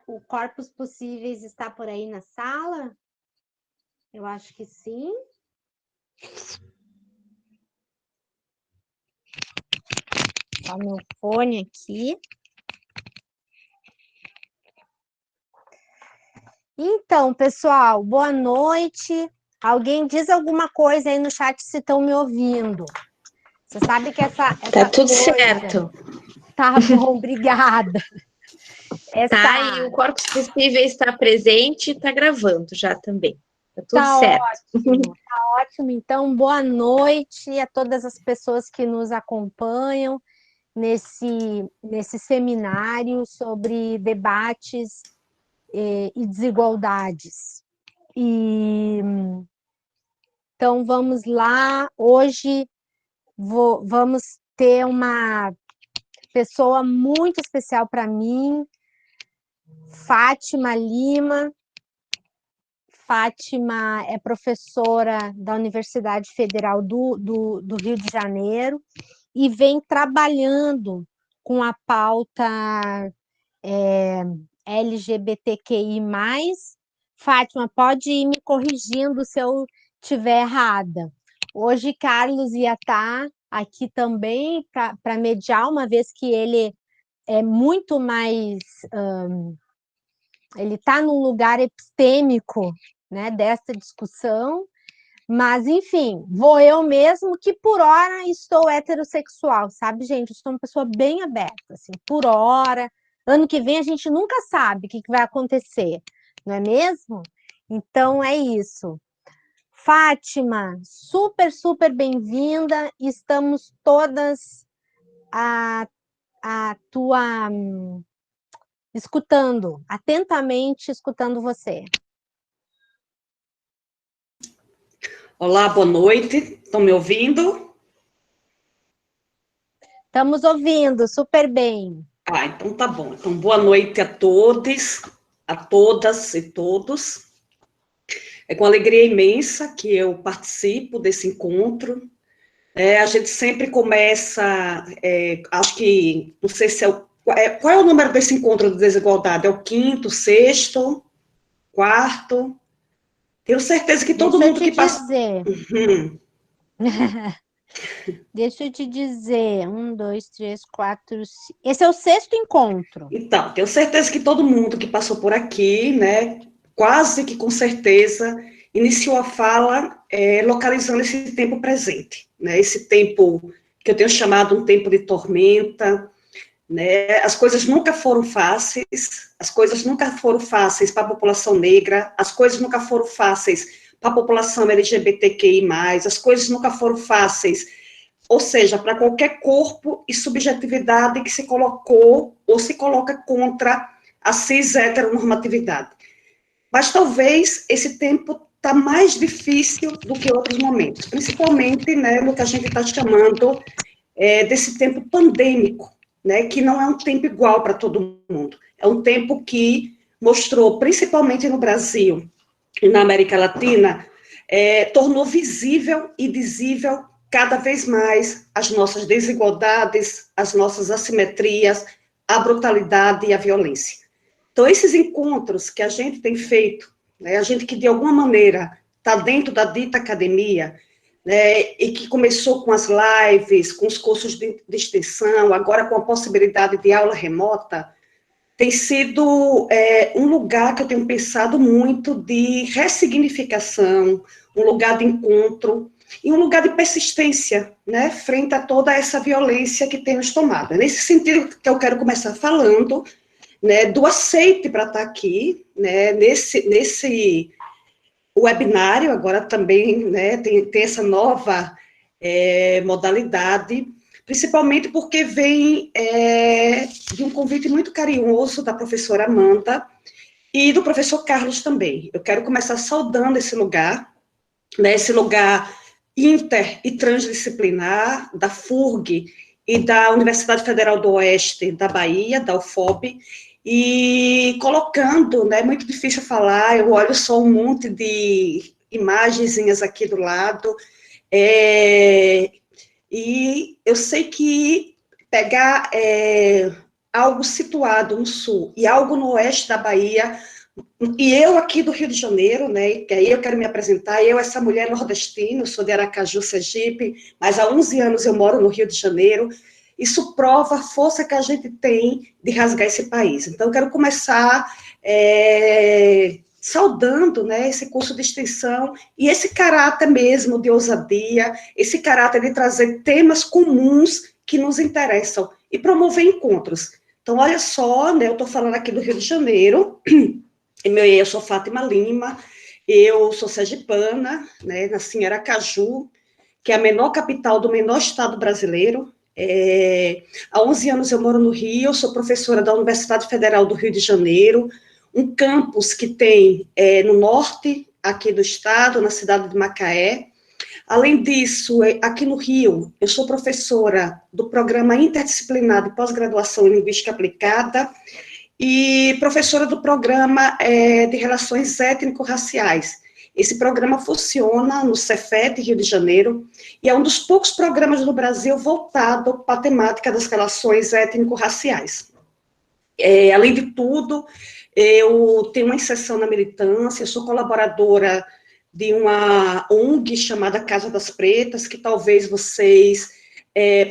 O Corpos Possíveis está por aí na sala? Eu acho que sim. Só meu fone aqui. Então, pessoal, boa noite. Alguém diz alguma coisa aí no chat se estão me ouvindo. Você sabe que essa Tá tudo coisa... certo. Tá bom, obrigada. Tá, e o Corpos Possíveis está presente e está gravando já também. Tá tudo Tá certo. ótimo, tá ótimo. Então, boa noite a todas as pessoas que nos acompanham nesse seminário sobre debates e desigualdades. Então, vamos lá. Hoje vamos ter uma pessoa muito especial para mim, Fátima Lima. Fátima é professora da Universidade Federal do Rio de Janeiro e vem trabalhando com a pauta LGBTQI+. Fátima, pode ir me corrigindo se eu estiver errada. Hoje, Carlos ia estar aqui também para mediar, uma vez que ele é muito mais... ele está num lugar epistêmico, né, dessa discussão, mas, enfim, vou eu mesmo, que por hora estou heterossexual, sabe, gente? Eu sou uma pessoa bem aberta, assim, por hora. Ano que vem a gente nunca sabe o que vai acontecer, não é mesmo? Então, é isso. Fátima, super, super bem-vinda. Estamos todas a tua... escutando, atentamente escutando você. Olá, boa noite. Estão me ouvindo? Estamos ouvindo, super bem. Então tá bom. Então, boa noite a todos, a todas e todos. É com alegria imensa que eu participo desse encontro. A gente sempre começa, acho que, não sei se qual é o número desse encontro de desigualdade? É o quinto, sexto, quarto? Tenho certeza que todo mundo que passa... Deixa eu te dizer, 1, 2, 3, 4, 5. Esse é o sexto encontro. Então, tenho certeza que todo mundo que passou por aqui, né, quase que com certeza, iniciou a fala localizando esse tempo presente, né, esse tempo que eu tenho chamado um tempo de tormenta, né, as coisas nunca foram fáceis, para a população negra, as coisas nunca foram fáceis para a população LGBTQI+, as coisas nunca foram fáceis, ou seja, para qualquer corpo e subjetividade que se colocou ou se coloca contra a cis-heteronormatividade. Mas talvez esse tempo está mais difícil do que outros momentos, principalmente, né, no que a gente está chamando desse tempo pandêmico, né, que não é um tempo igual para todo mundo. É um tempo que mostrou, principalmente no Brasil e na América Latina, tornou visível e visível cada vez mais as nossas desigualdades, as nossas assimetrias, a brutalidade e a violência. Então, esses encontros que a gente tem feito, né, a gente que, de alguma maneira, está dentro da dita academia, né, e que começou com as lives, com os cursos de extensão, agora com a possibilidade de aula remota, tem sido um lugar que eu tenho pensado muito de ressignificação, um lugar de encontro e um lugar de persistência, né, frente a toda essa violência que tem nos tomado. É nesse sentido que eu quero começar falando, né, do aceite para estar aqui, né, nesse webinário, agora também, né, tem essa nova modalidade, principalmente porque vem de um convite muito carinhoso da professora Amanda e do professor Carlos também. Eu quero começar saudando esse lugar, né, esse lugar inter e transdisciplinar da FURG e da Universidade Federal do Oeste da Bahia, da UFOB, e colocando, né, muito difícil falar, eu olho só um monte de imagenzinhas aqui do lado, e eu sei que pegar algo situado no sul e algo no oeste da Bahia, e eu aqui do Rio de Janeiro, né, que aí eu quero me apresentar, eu, essa mulher nordestina, eu sou de Aracaju, Sergipe, mas há 11 anos eu moro no Rio de Janeiro. Isso prova a força que a gente tem de rasgar esse país. Então, eu quero começar saudando, né, esse curso de extensão e esse caráter mesmo de ousadia, esse caráter de trazer temas comuns que nos interessam e promover encontros. Então, olha só, né, eu estou falando aqui do Rio de Janeiro, eu sou Fátima Lima, eu sou sergipana, né, nasci em Aracaju, que é a menor capital do menor estado brasileiro. Há 11 anos eu moro no Rio, eu sou professora da Universidade Federal do Rio de Janeiro, um campus que tem no norte, aqui do estado, na cidade de Macaé. Além disso, aqui no Rio, eu sou professora do Programa Interdisciplinar de Pós-Graduação em Linguística Aplicada e professora do Programa de Relações Étnico-Raciais. Esse programa funciona no Cefet, Rio de Janeiro, e é um dos poucos programas do Brasil voltado para a temática das relações étnico-raciais. Além de tudo, eu tenho uma inserção na militância, eu sou colaboradora de uma ONG chamada Casa das Pretas, que talvez vocês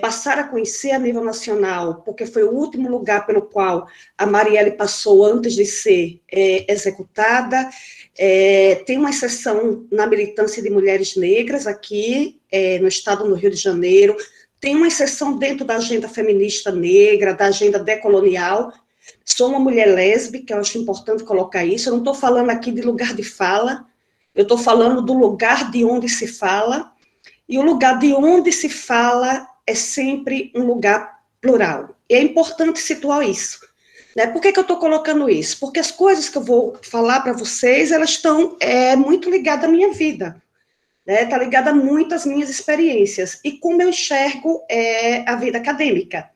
passaram a conhecer a nível nacional, porque foi o último lugar pelo qual a Marielle passou antes de ser executada. Tem uma exceção na militância de mulheres negras aqui, no estado do Rio de Janeiro, tem uma exceção dentro da agenda feminista negra, da agenda decolonial. Sou uma mulher lésbica, eu acho importante colocar isso, eu não estou falando aqui de lugar de fala, eu estou falando do lugar de onde se fala, e o lugar de onde se fala é sempre um lugar plural. E é importante situar isso. Né? Por que eu estou colocando isso? Porque as coisas que eu vou falar para vocês, elas estão muito ligadas à minha vida. Está ligada muito às minhas experiências. E como eu enxergo a vida acadêmica.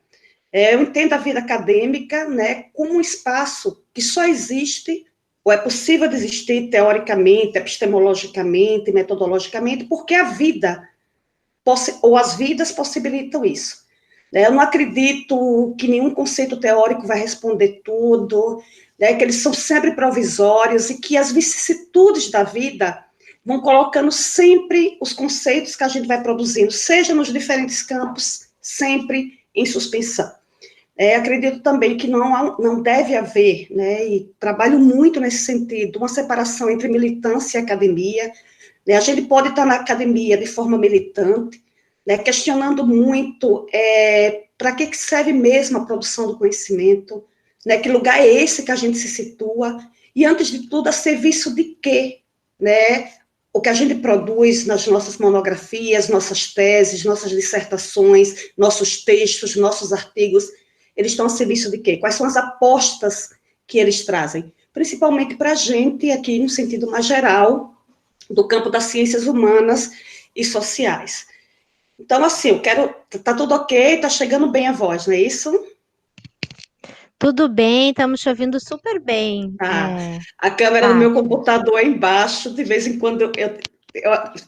Eu entendo a vida acadêmica, né, como um espaço que só existe, ou é possível de existir teoricamente, epistemologicamente, metodologicamente, porque a vida, ou as vidas possibilitam isso. Eu não acredito que nenhum conceito teórico vai responder tudo, né, que eles são sempre provisórios e que as vicissitudes da vida vão colocando sempre os conceitos que a gente vai produzindo, seja nos diferentes campos, sempre em suspensão. Acredito também que não deve haver, né, e trabalho muito nesse sentido, uma separação entre militância e academia. Né, a gente pode estar na academia de forma militante, né, questionando muito para que serve mesmo a produção do conhecimento, né, que lugar é esse que a gente se situa, e antes de tudo, a serviço de quê? Né, o que a gente produz nas nossas monografias, nossas teses, nossas dissertações, nossos textos, nossos artigos, eles estão a serviço de quê? Quais são as apostas que eles trazem? Principalmente para a gente, aqui no sentido mais geral, do campo das ciências humanas e sociais. Então, assim, tá tudo ok, tá chegando bem a voz, não é isso? Tudo bem, estamos te ouvindo super bem. A câmera do meu computador é embaixo, de vez em quando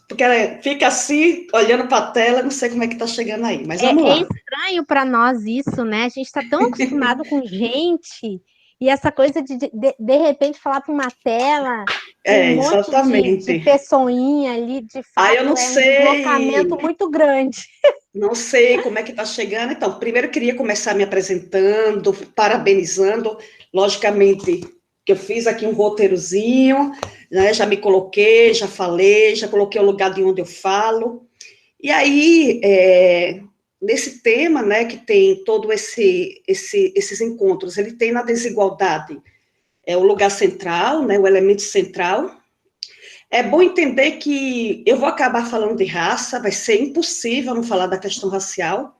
porque ela fica assim, olhando para a tela, não sei como é que está chegando aí, mas vamos lá. É estranho para nós isso, né? A gente está tão acostumado com gente, e essa coisa de repente falar para uma tela, um monte de pessoinha ali, de fato, eu não sei. Um deslocamento muito grande. Não sei como é que está chegando. Então, primeiro eu queria começar me apresentando, parabenizando, logicamente, que eu fiz aqui um roteirozinho, né, já me coloquei, já falei, já coloquei o lugar de onde eu falo. E aí, nesse tema, né, que tem todo esses encontros, ele tem na desigualdade o lugar central, né, o elemento central. É bom entender que eu vou acabar falando de raça, vai ser impossível não falar da questão racial,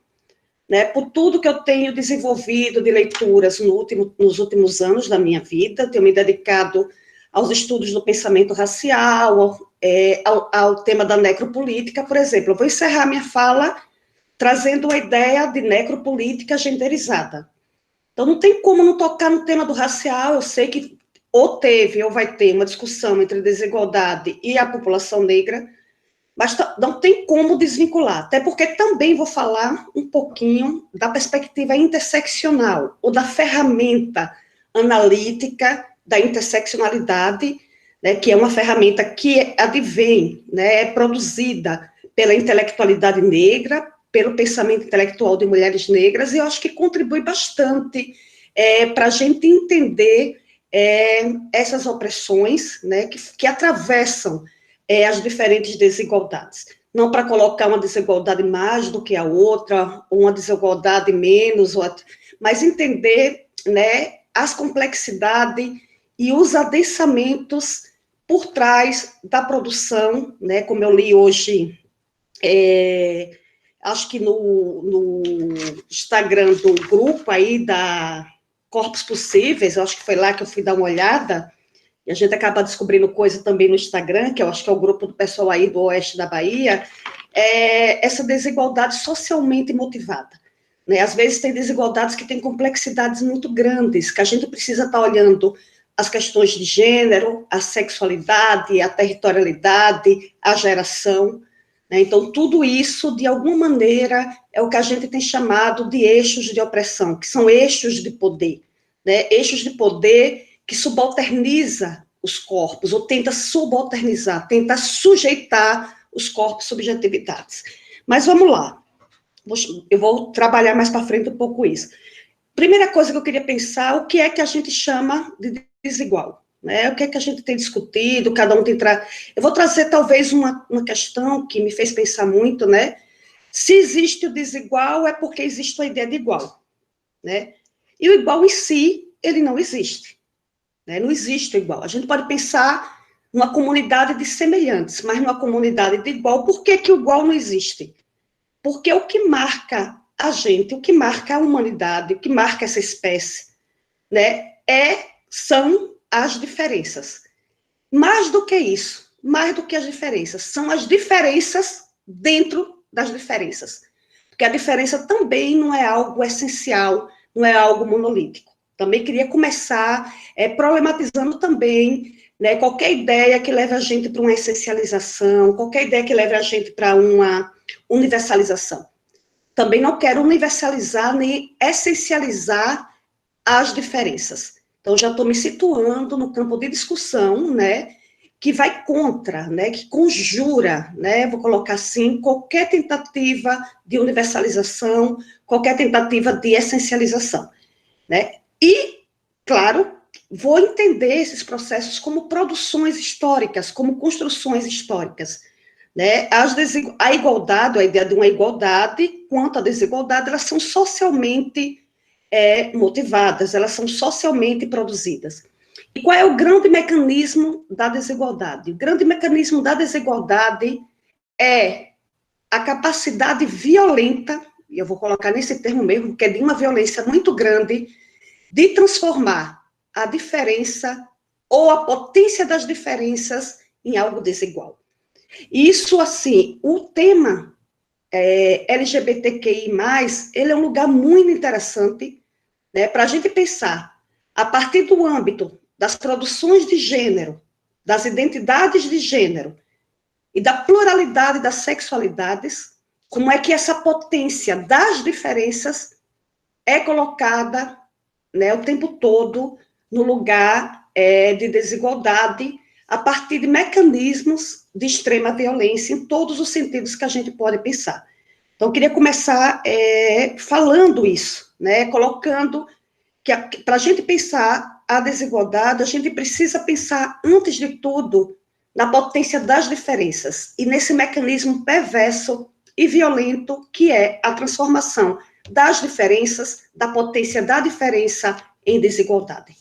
né, por tudo que eu tenho desenvolvido de leituras nos últimos anos da minha vida, tenho me dedicado aos estudos do pensamento racial, ao tema da necropolítica, por exemplo. Eu vou encerrar minha fala trazendo a ideia de necropolítica genderizada. Então, não tem como não tocar no tema do racial, eu sei que ou teve ou vai ter uma discussão entre desigualdade e a população negra, Mas não tem como desvincular, até porque também vou falar um pouquinho da perspectiva interseccional, ou da ferramenta analítica da interseccionalidade, né, que é uma ferramenta que advém, né, é produzida pela intelectualidade negra, pelo pensamento intelectual de mulheres negras, e eu acho que contribui bastante para a gente entender essas opressões, né, que atravessam as diferentes desigualdades. Não para colocar uma desigualdade mais do que a outra, ou uma desigualdade menos, mas entender, né, as complexidades e os adensamentos por trás da produção, né, como eu li hoje, acho que no Instagram do grupo aí da Corpos Possíveis, acho que foi lá que eu fui dar uma olhada, e a gente acaba descobrindo coisa também no Instagram, que eu acho que é o grupo do pessoal aí do oeste da Bahia, essa desigualdade socialmente motivada. Né? Às vezes tem desigualdades que têm complexidades muito grandes, que a gente precisa estar olhando as questões de gênero, a sexualidade, a territorialidade, a geração. Né? Então, tudo isso, de alguma maneira, é o que a gente tem chamado de eixos de opressão, que são eixos de poder. Né? Eixos de poder que subalterniza os corpos, ou tenta subalternizar, tenta sujeitar os corpos subjetividades. Mas vamos lá, eu vou trabalhar mais para frente um pouco isso. Primeira coisa que eu queria pensar, o que é que a gente chama de desigual? Né? O que é que a gente tem discutido, cada um tem... Eu vou trazer talvez uma questão que me fez pensar muito, né? Se existe o desigual, é porque existe a ideia de igual. Né? E o igual em si, ele não existe. Né? Não existe o igual. A gente pode pensar numa comunidade de semelhantes, mas numa comunidade de igual, por que que o igual não existe? Porque o que marca a gente, o que marca a humanidade, o que marca essa espécie, né, são as diferenças. Mais do que isso, mais do que as diferenças, são as diferenças dentro das diferenças. Porque a diferença também não é algo essencial, não é algo monolítico. Também queria começar problematizando também, né, qualquer ideia que leve a gente para uma essencialização, qualquer ideia que leve a gente para uma universalização. Também não quero universalizar nem essencializar as diferenças. Então, já estou me situando no campo de discussão, né, que vai contra, né, que conjura, né, vou colocar assim, qualquer tentativa de universalização, qualquer tentativa de essencialização, né? E, claro, vou entender esses processos como produções históricas, como construções históricas, né? A igualdade, a ideia de uma igualdade, quanto à desigualdade, elas são socialmente motivadas, elas são socialmente produzidas. E qual é o grande mecanismo da desigualdade? O grande mecanismo da desigualdade é a capacidade violenta, e eu vou colocar nesse termo mesmo, que é de uma violência muito grande, de transformar a diferença ou a potência das diferenças em algo desigual. Isso, assim, o tema LGBTQI+, ele é um lugar muito interessante, né, para a gente pensar, a partir do âmbito das produções de gênero, das identidades de gênero e da pluralidade das sexualidades, como é que essa potência das diferenças é colocada, né, o tempo todo no lugar de desigualdade, a partir de mecanismos de extrema violência, em todos os sentidos que a gente pode pensar. Então, eu queria começar falando isso, né, colocando que para a gente pensar a desigualdade, a gente precisa pensar, antes de tudo, na potência das diferenças, e nesse mecanismo perverso e violento que é a transformação das diferenças, da potência da diferença em desigualdade.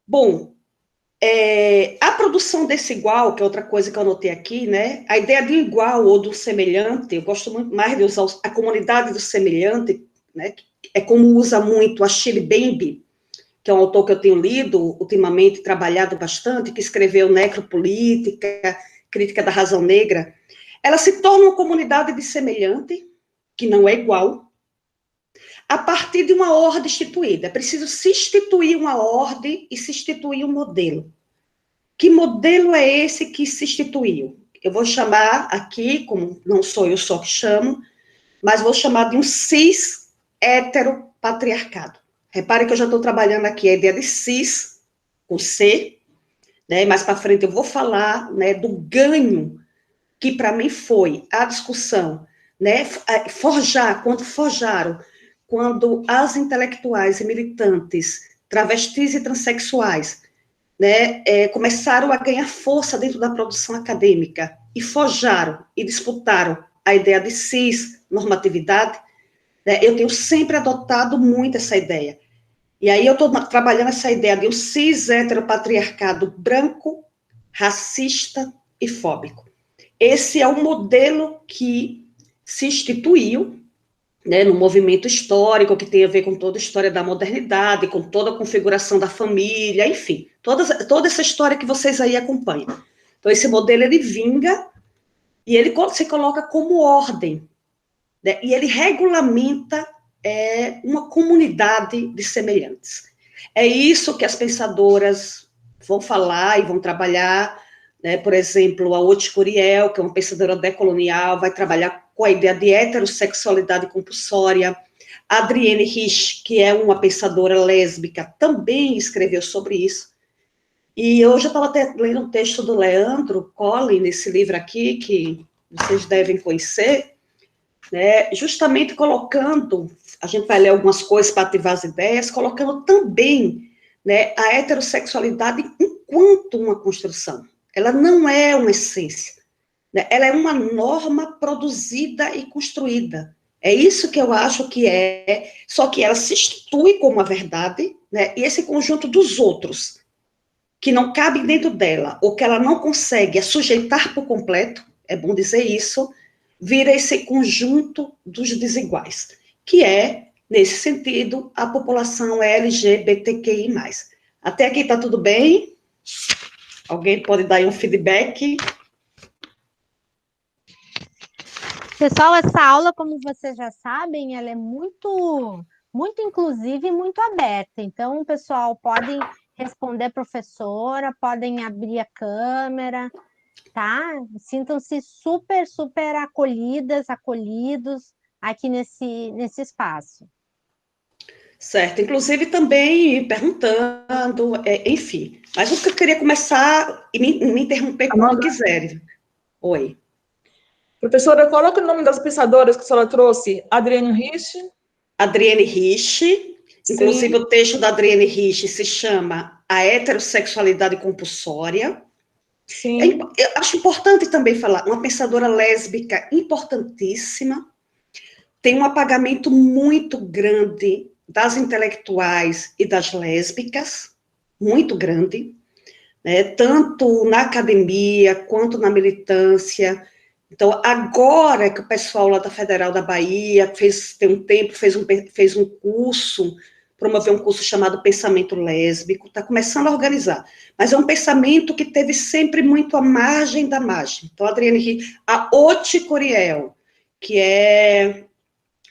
Bom, a produção desse igual, que é outra coisa que eu anotei aqui, né? A ideia de igual ou do semelhante, eu gosto muito mais de usar a comunidade do semelhante, né? É como usa muito a Shirley Baby, que é um autor que eu tenho lido ultimamente, trabalhado bastante, que escreveu Necropolítica, Crítica da Razão Negra. Ela se torna uma comunidade de semelhante, que não é igual, a partir de uma ordem instituída. É preciso se instituir uma ordem e se instituir um modelo, que modelo é esse que se instituiu? Eu vou chamar aqui, como não sou eu só que chamo, mas vou chamar de um cis heteropatriarcado. Repare que eu já estou trabalhando aqui a ideia de cis, com C, né? Mais para frente eu vou falar, né, do ganho que para mim foi a discussão, né, quando as intelectuais e militantes, travestis e transexuais, né, começaram a ganhar força dentro da produção acadêmica e forjaram e disputaram a ideia de cis-normatividade, né, eu tenho sempre adotado muito essa ideia. E aí eu estou trabalhando essa ideia de um cis-heteropatriarcado branco, racista e fóbico. Esse é o modelo que se instituiu, né, no movimento histórico, que tem a ver com toda a história da modernidade, com toda a configuração da família, enfim, toda essa história que vocês aí acompanham. Então, esse modelo, ele vinga, e ele se coloca como ordem, né, e ele regulamenta uma comunidade de semelhantes. É isso que as pensadoras vão falar e vão trabalhar, né? Por exemplo, a Oti Curiel, que é uma pensadora decolonial, vai trabalhar com a ideia de heterossexualidade compulsória. A Adrienne Rich, que é uma pensadora lésbica, também escreveu sobre isso. E hoje eu estava lendo um texto do Leandro Collin, nesse livro aqui, que vocês devem conhecer, né, justamente colocando, a gente vai ler algumas coisas para ativar as ideias, colocando também, né, a heterossexualidade enquanto uma construção. Ela não é uma essência, né, ela é uma norma produzida e construída. É isso que eu acho que é, só que ela se institui como a verdade, né, e esse conjunto dos outros, que não cabem dentro dela, ou que ela não consegue sujeitar por completo, é bom dizer isso, vira esse conjunto dos desiguais, que é, nesse sentido, a população LGBTQI+. Até aqui está tudo bem? Alguém pode dar aí um feedback? Pessoal, essa aula, como vocês já sabem, ela é muito inclusiva e muito aberta. Então, pessoal, podem responder a professora, podem abrir a câmera, tá? Sintam-se super, super acolhidas, acolhidos aqui nesse espaço. Certo, inclusive também perguntando, enfim. Mas o que eu queria começar e me interromper quando quiserem. Oi. Professora, coloca o nome das pensadoras que a senhora trouxe. Adrienne Rich. Adrienne Rich. Inclusive, o texto da Adrienne Rich se chama A Heterossexualidade Compulsória. Sim. Eu acho importante também falar, uma pensadora lésbica importantíssima, tem um apagamento muito grande das intelectuais e das lésbicas, muito grande, né, tanto na academia quanto na militância. Então, agora que o pessoal lá da Federal da Bahia tem um tempo, fez um curso, promoveu um curso chamado Pensamento Lésbico, está começando a organizar, mas é um pensamento que teve sempre muito à margem da margem. Então, a Oti Curiel, que é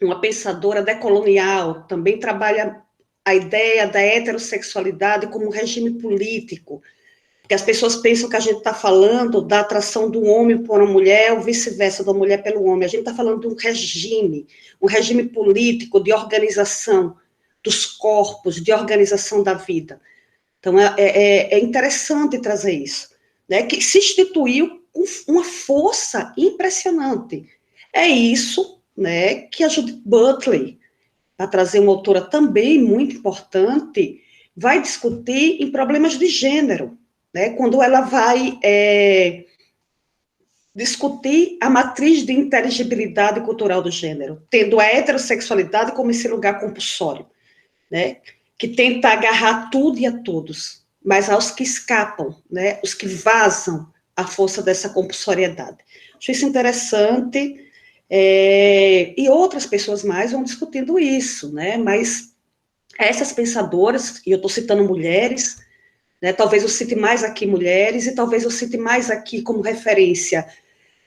uma pensadora decolonial, também trabalha a ideia da heterossexualidade como regime político, porque as pessoas pensam que a gente está falando da atração do homem por uma mulher, ou vice-versa, da mulher pelo homem. A gente está falando de um regime político de organização dos corpos, de organização da vida. Então, é interessante trazer isso, né, que se instituiu com uma força impressionante. É isso, né, que a Judith Butler, para trazer uma autora também muito importante, vai discutir em problemas de gênero, né, quando ela vai discutir a matriz de inteligibilidade cultural do gênero, tendo a heterossexualidade como esse lugar compulsório, né, que tenta agarrar tudo e a todos, mas aos que escapam, né, os que vazam a força dessa compulsoriedade. Acho isso interessante, e outras pessoas mais vão discutindo isso, né, mas essas pensadoras, e eu estou citando mulheres, né, talvez eu cite mais aqui mulheres, e talvez eu cite mais aqui como referência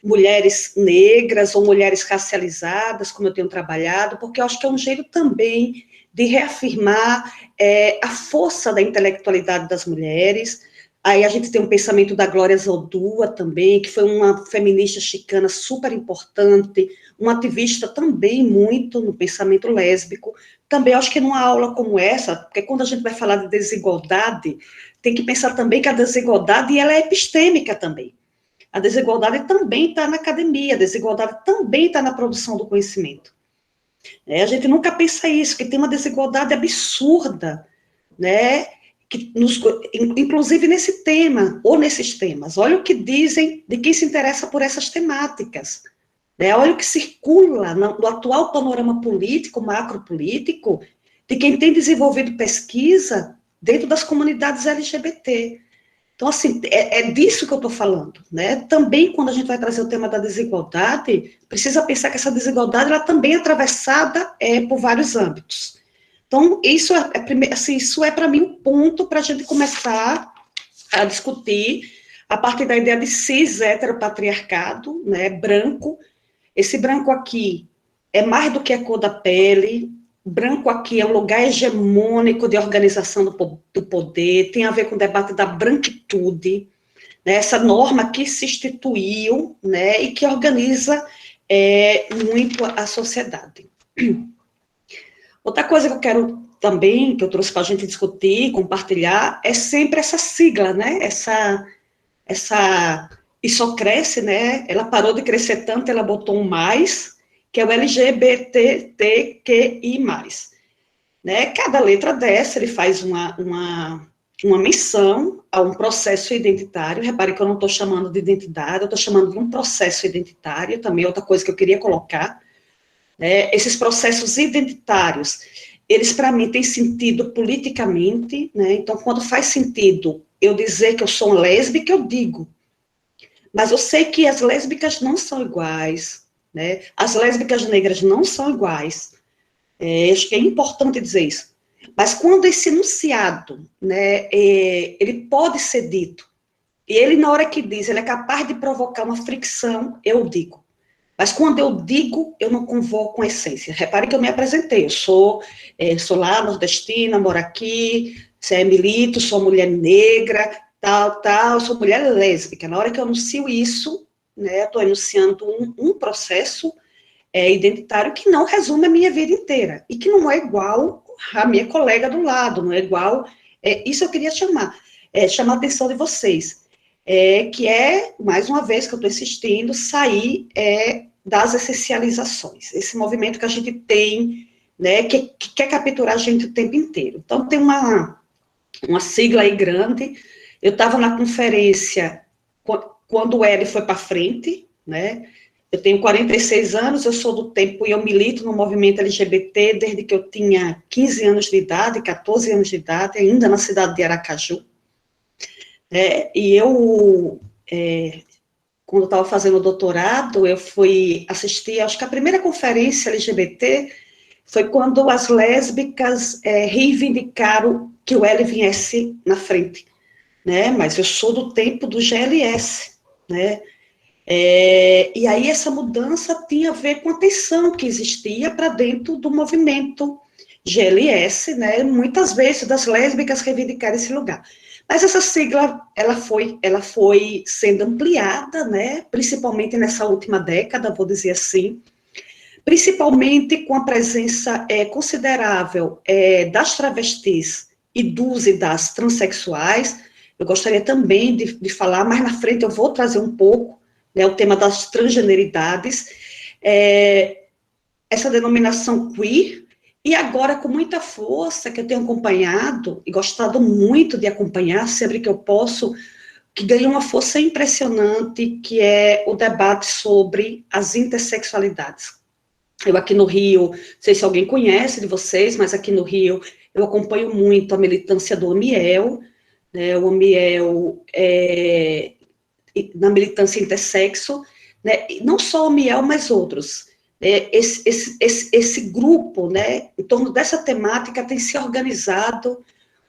mulheres negras ou mulheres racializadas, como eu tenho trabalhado, porque eu acho que é um jeito também de reafirmar a força da intelectualidade das mulheres, Aí a gente tem um pensamento da Glória Zaldúa também, que foi uma feminista chicana super importante, uma ativista também muito no pensamento lésbico. Também acho que numa aula como essa, porque quando a gente vai falar de desigualdade, tem que pensar também que a desigualdade ela é epistêmica também. A desigualdade também está na academia, a desigualdade também está na produção do conhecimento. A gente nunca pensa isso, que tem uma desigualdade absurda, né? Inclusive nesse tema, ou nesses temas. Olha o que dizem de quem se interessa por essas temáticas. Né? Olha o que circula no atual panorama político, macropolítico, de quem tem desenvolvido pesquisa dentro das comunidades LGBT. Então, assim, é disso que eu estou falando. Né? Também, quando a gente vai trazer o tema da desigualdade, precisa pensar que essa desigualdade ela também é atravessada por vários âmbitos. Então, isso é para mim um ponto para a gente começar a discutir a partir da ideia de cis heteropatriarcado, né, branco. Esse branco aqui é mais do que a cor da pele, branco aqui é um lugar hegemônico de organização do poder, tem a ver com o debate da branquitude, né, essa norma que se instituiu, né, e que organiza muito a sociedade. Outra coisa que eu quero também, que eu trouxe para a gente discutir, compartilhar, é sempre essa sigla, né? Isso cresce, né? Ela parou de crescer tanto, ela botou um mais, que é o LGBTQI+. Né? Cada letra dessa, ele faz uma menção a um processo identitário. Repare que eu não estou chamando de identidade, eu estou chamando de um processo identitário, também outra coisa que eu queria colocar. Esses processos identitários, eles para mim têm sentido politicamente, né? Então, quando faz sentido eu dizer que eu sou lésbica, eu digo. Mas eu sei que as lésbicas não são iguais, né? As lésbicas negras não são iguais. Acho que é importante dizer isso. Mas quando esse enunciado, né, ele pode ser dito, e ele, na hora que diz, ele é capaz de provocar uma fricção, eu digo. Mas quando eu digo, eu não convoco a essência. Repare que eu me apresentei, eu sou lá nordestina, moro aqui, milito, sou mulher negra, tal, sou mulher lésbica. Na hora que eu anuncio isso, né, estou enunciando um processo identitário que não resume a minha vida inteira, e que não é igual a minha colega do lado, não é igual... isso eu queria chamar a atenção de vocês. Que mais uma vez que eu estou insistindo, sair das essencializações, esse movimento que a gente tem, né, que quer capturar a gente o tempo inteiro. Então, tem uma sigla aí grande. Eu estava na conferência quando o L foi para frente, né, eu tenho 46 anos, eu sou do tempo, e eu milito no movimento LGBT desde que eu tinha 15 anos de idade, 14 anos de idade, ainda na cidade de Aracaju. E eu, quando eu estava fazendo o doutorado, eu fui assistir, acho que a primeira conferência LGBT foi quando as lésbicas reivindicaram que o L viesse na frente, né? Mas eu sou do tempo do GLS, né? E aí essa mudança tinha a ver com a tensão que existia para dentro do movimento GLS, né? Muitas vezes das lésbicas reivindicarem esse lugar. Mas essa sigla, ela foi sendo ampliada, né, principalmente nessa última década, vou dizer assim, principalmente com a presença considerável das travestis e dos e das transexuais. Eu gostaria também de falar, mais na frente eu vou trazer um pouco, né, o tema das transgeneridades, essa denominação queer. E agora, com muita força, que eu tenho acompanhado, e gostado muito de acompanhar, sempre que eu posso, que ganha uma força impressionante, que é o debate sobre as intersexualidades. Eu aqui no Rio, não sei se alguém conhece de vocês, mas aqui no Rio eu acompanho muito a militância do Amiel, né, o Amiel na militância intersexo, né, e não só o Amiel, mas outros. Esse grupo, né, em torno dessa temática, tem se organizado.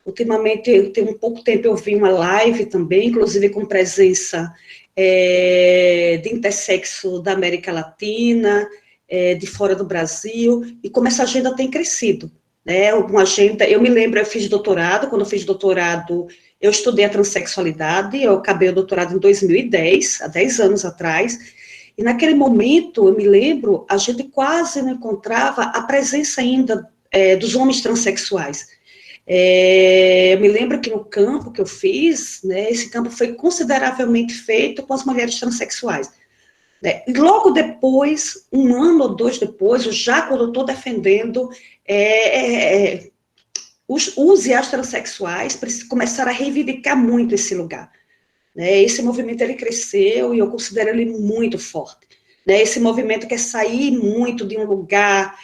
Ultimamente, tem um pouco tempo, eu vi uma live também, inclusive com presença de intersexo da América Latina, de fora do Brasil, e como essa agenda tem crescido. né, uma agenda, eu me lembro, eu fiz doutorado, quando eu fiz doutorado, eu estudei a transexualidade, eu acabei o doutorado em 2010, há 10 anos atrás, e naquele momento, eu me lembro, a gente quase não encontrava a presença ainda dos homens transexuais. Eu me lembro que no campo que eu fiz, né, esse campo foi consideravelmente feito com as mulheres transexuais. E logo depois, um ano ou dois depois, já quando eu estou defendendo os e as transexuais começaram a reivindicar muito esse lugar. Né? Esse movimento, ele cresceu e eu considero ele muito forte. Né? Esse movimento quer sair muito de um lugar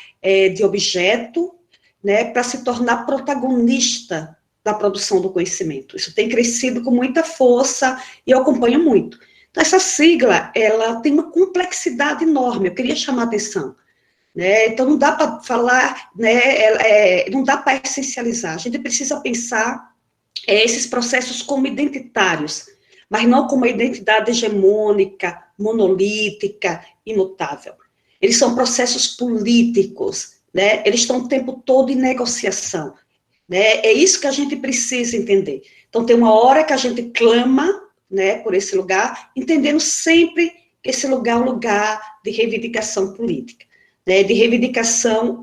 de objeto, né, para se tornar protagonista da produção do conhecimento. Isso tem crescido com muita força e eu acompanho muito. Então, essa sigla, ela tem uma complexidade enorme, eu queria chamar a atenção. Né? Então, não dá para falar, né, não dá para essencializar, a gente precisa pensar esses processos como identitários, mas não como uma identidade hegemônica, monolítica, imutável. Eles são processos políticos, né? Eles estão o tempo todo em negociação. Né? É isso que a gente precisa entender. Então, tem uma hora que a gente clama, né, por esse lugar, entendendo sempre que esse lugar é um lugar de reivindicação política, né, de reivindicação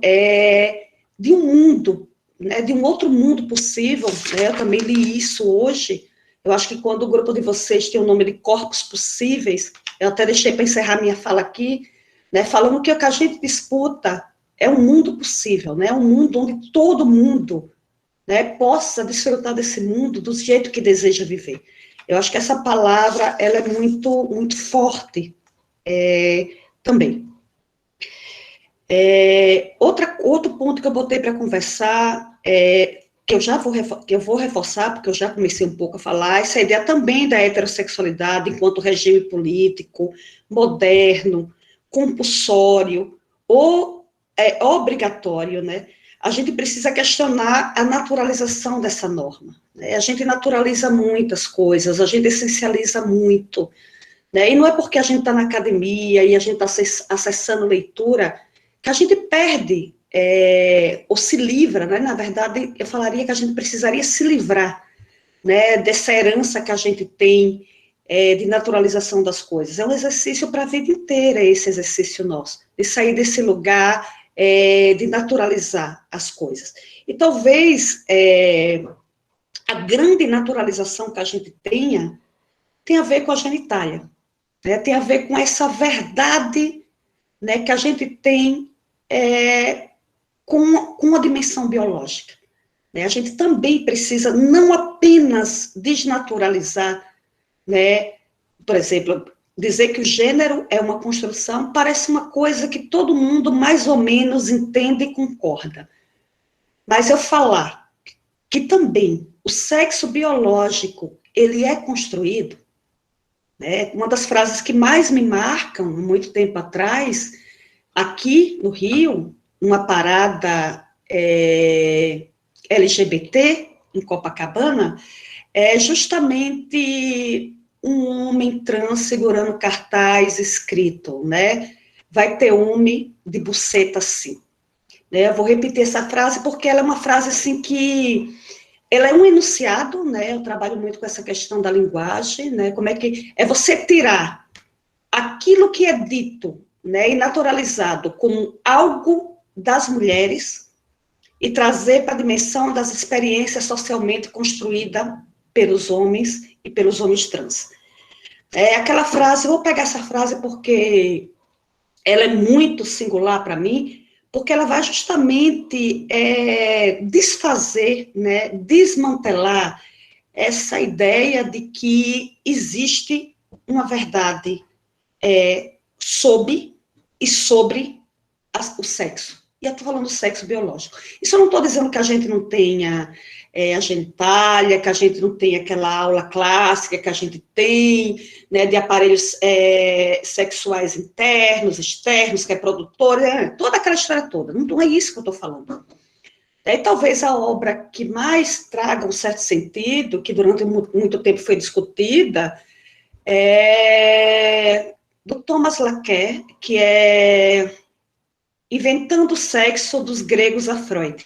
de um mundo, né, de um outro mundo possível. Né? Eu também li isso hoje. Eu acho que quando o grupo de vocês tem o nome de Corpos Possíveis, eu até deixei para encerrar minha fala aqui, né, falando que o que a gente disputa é um mundo possível, né, um mundo onde todo mundo, né, possa desfrutar desse mundo do jeito que deseja viver. Eu acho que essa palavra, ela é muito, muito forte também. Outro ponto que eu botei para conversar, que eu vou reforçar, porque eu já comecei um pouco a falar, essa ideia também da heterossexualidade enquanto regime político, moderno, compulsório, ou obrigatório, né? A gente precisa questionar a naturalização dessa norma. Né? A gente naturaliza muitas coisas, a gente essencializa muito. Né? E não é porque a gente está na academia e a gente está acessando leitura que a gente perde ou se livra. Né? Na verdade, eu falaria que a gente precisaria se livrar, né, dessa herança que a gente tem de naturalização das coisas. É um exercício para a vida inteira, esse exercício nosso, de sair desse lugar de naturalizar as coisas. E talvez a grande naturalização que a gente tem a ver com a genitália, né? Tem a ver com essa verdade, né, que a gente tem com a dimensão biológica. Né? A gente também precisa não apenas desnaturalizar, né, por exemplo, dizer que o gênero é uma construção parece uma coisa que todo mundo mais ou menos entende e concorda. Mas eu falar que também o sexo biológico, ele é construído, né? Uma das frases que mais me marcam, há muito tempo atrás, aqui no Rio, uma parada LGBT, em Copacabana, é justamente um homem trans segurando cartaz escrito, né? Vai ter homem de buceta sim. Né? Eu vou repetir essa frase porque ela é uma frase assim que ela é um enunciado, né? Eu trabalho muito com essa questão da linguagem, né? Como é que é você tirar aquilo que é dito, né, e naturalizado como algo das mulheres e trazer para a dimensão das experiências socialmente construídas pelos homens e pelos homens trans. Aquela frase, eu vou pegar essa frase porque ela é muito singular para mim, porque ela vai justamente desfazer, né, desmantelar essa ideia de que existe uma verdade sobre o sexo. E eu estou falando do sexo biológico. Isso eu não estou dizendo que a gente não tenha a genitália, que a gente não tenha aquela aula clássica que a gente tem, né, de aparelhos sexuais internos, externos, que é produtor, toda aquela história toda. Não é isso que eu estou falando. E talvez a obra que mais traga um certo sentido, que durante muito tempo foi discutida, do Thomas Laqueur, que é Inventando o Sexo dos Gregos a Freud.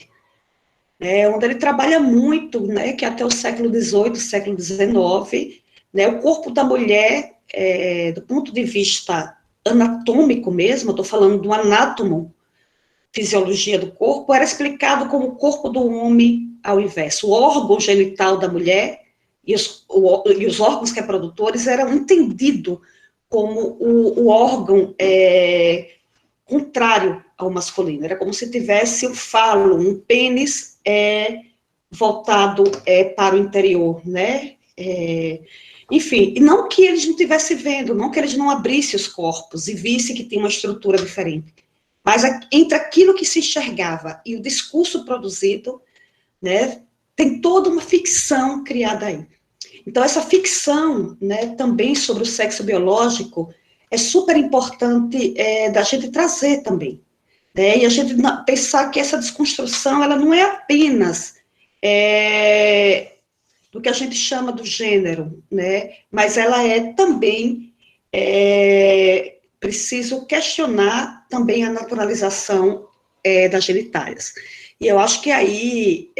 onde ele trabalha muito, né, que até o século XVIII, século XIX, né, o corpo da mulher, do ponto de vista anatômico mesmo, eu estou falando do anátomo, fisiologia do corpo, era explicado como o corpo do homem ao inverso. O órgão genital da mulher e os órgãos reprodutores eram entendidos como o órgão contrário ao masculino. Era como se tivesse o falo, um pênis voltado para o interior, né? Enfim, e não que eles não estivessem vendo, não que eles não abrissem os corpos e vissem que tem uma estrutura diferente, mas entre aquilo que se enxergava e o discurso produzido, né, tem toda uma ficção criada aí. Então, essa ficção, né, também sobre o sexo biológico, é super importante da gente trazer também, né, e a gente pensar que essa desconstrução, ela não é apenas do que a gente chama do gênero, né, mas ela é também preciso questionar também a naturalização das genitálias. E eu acho que aí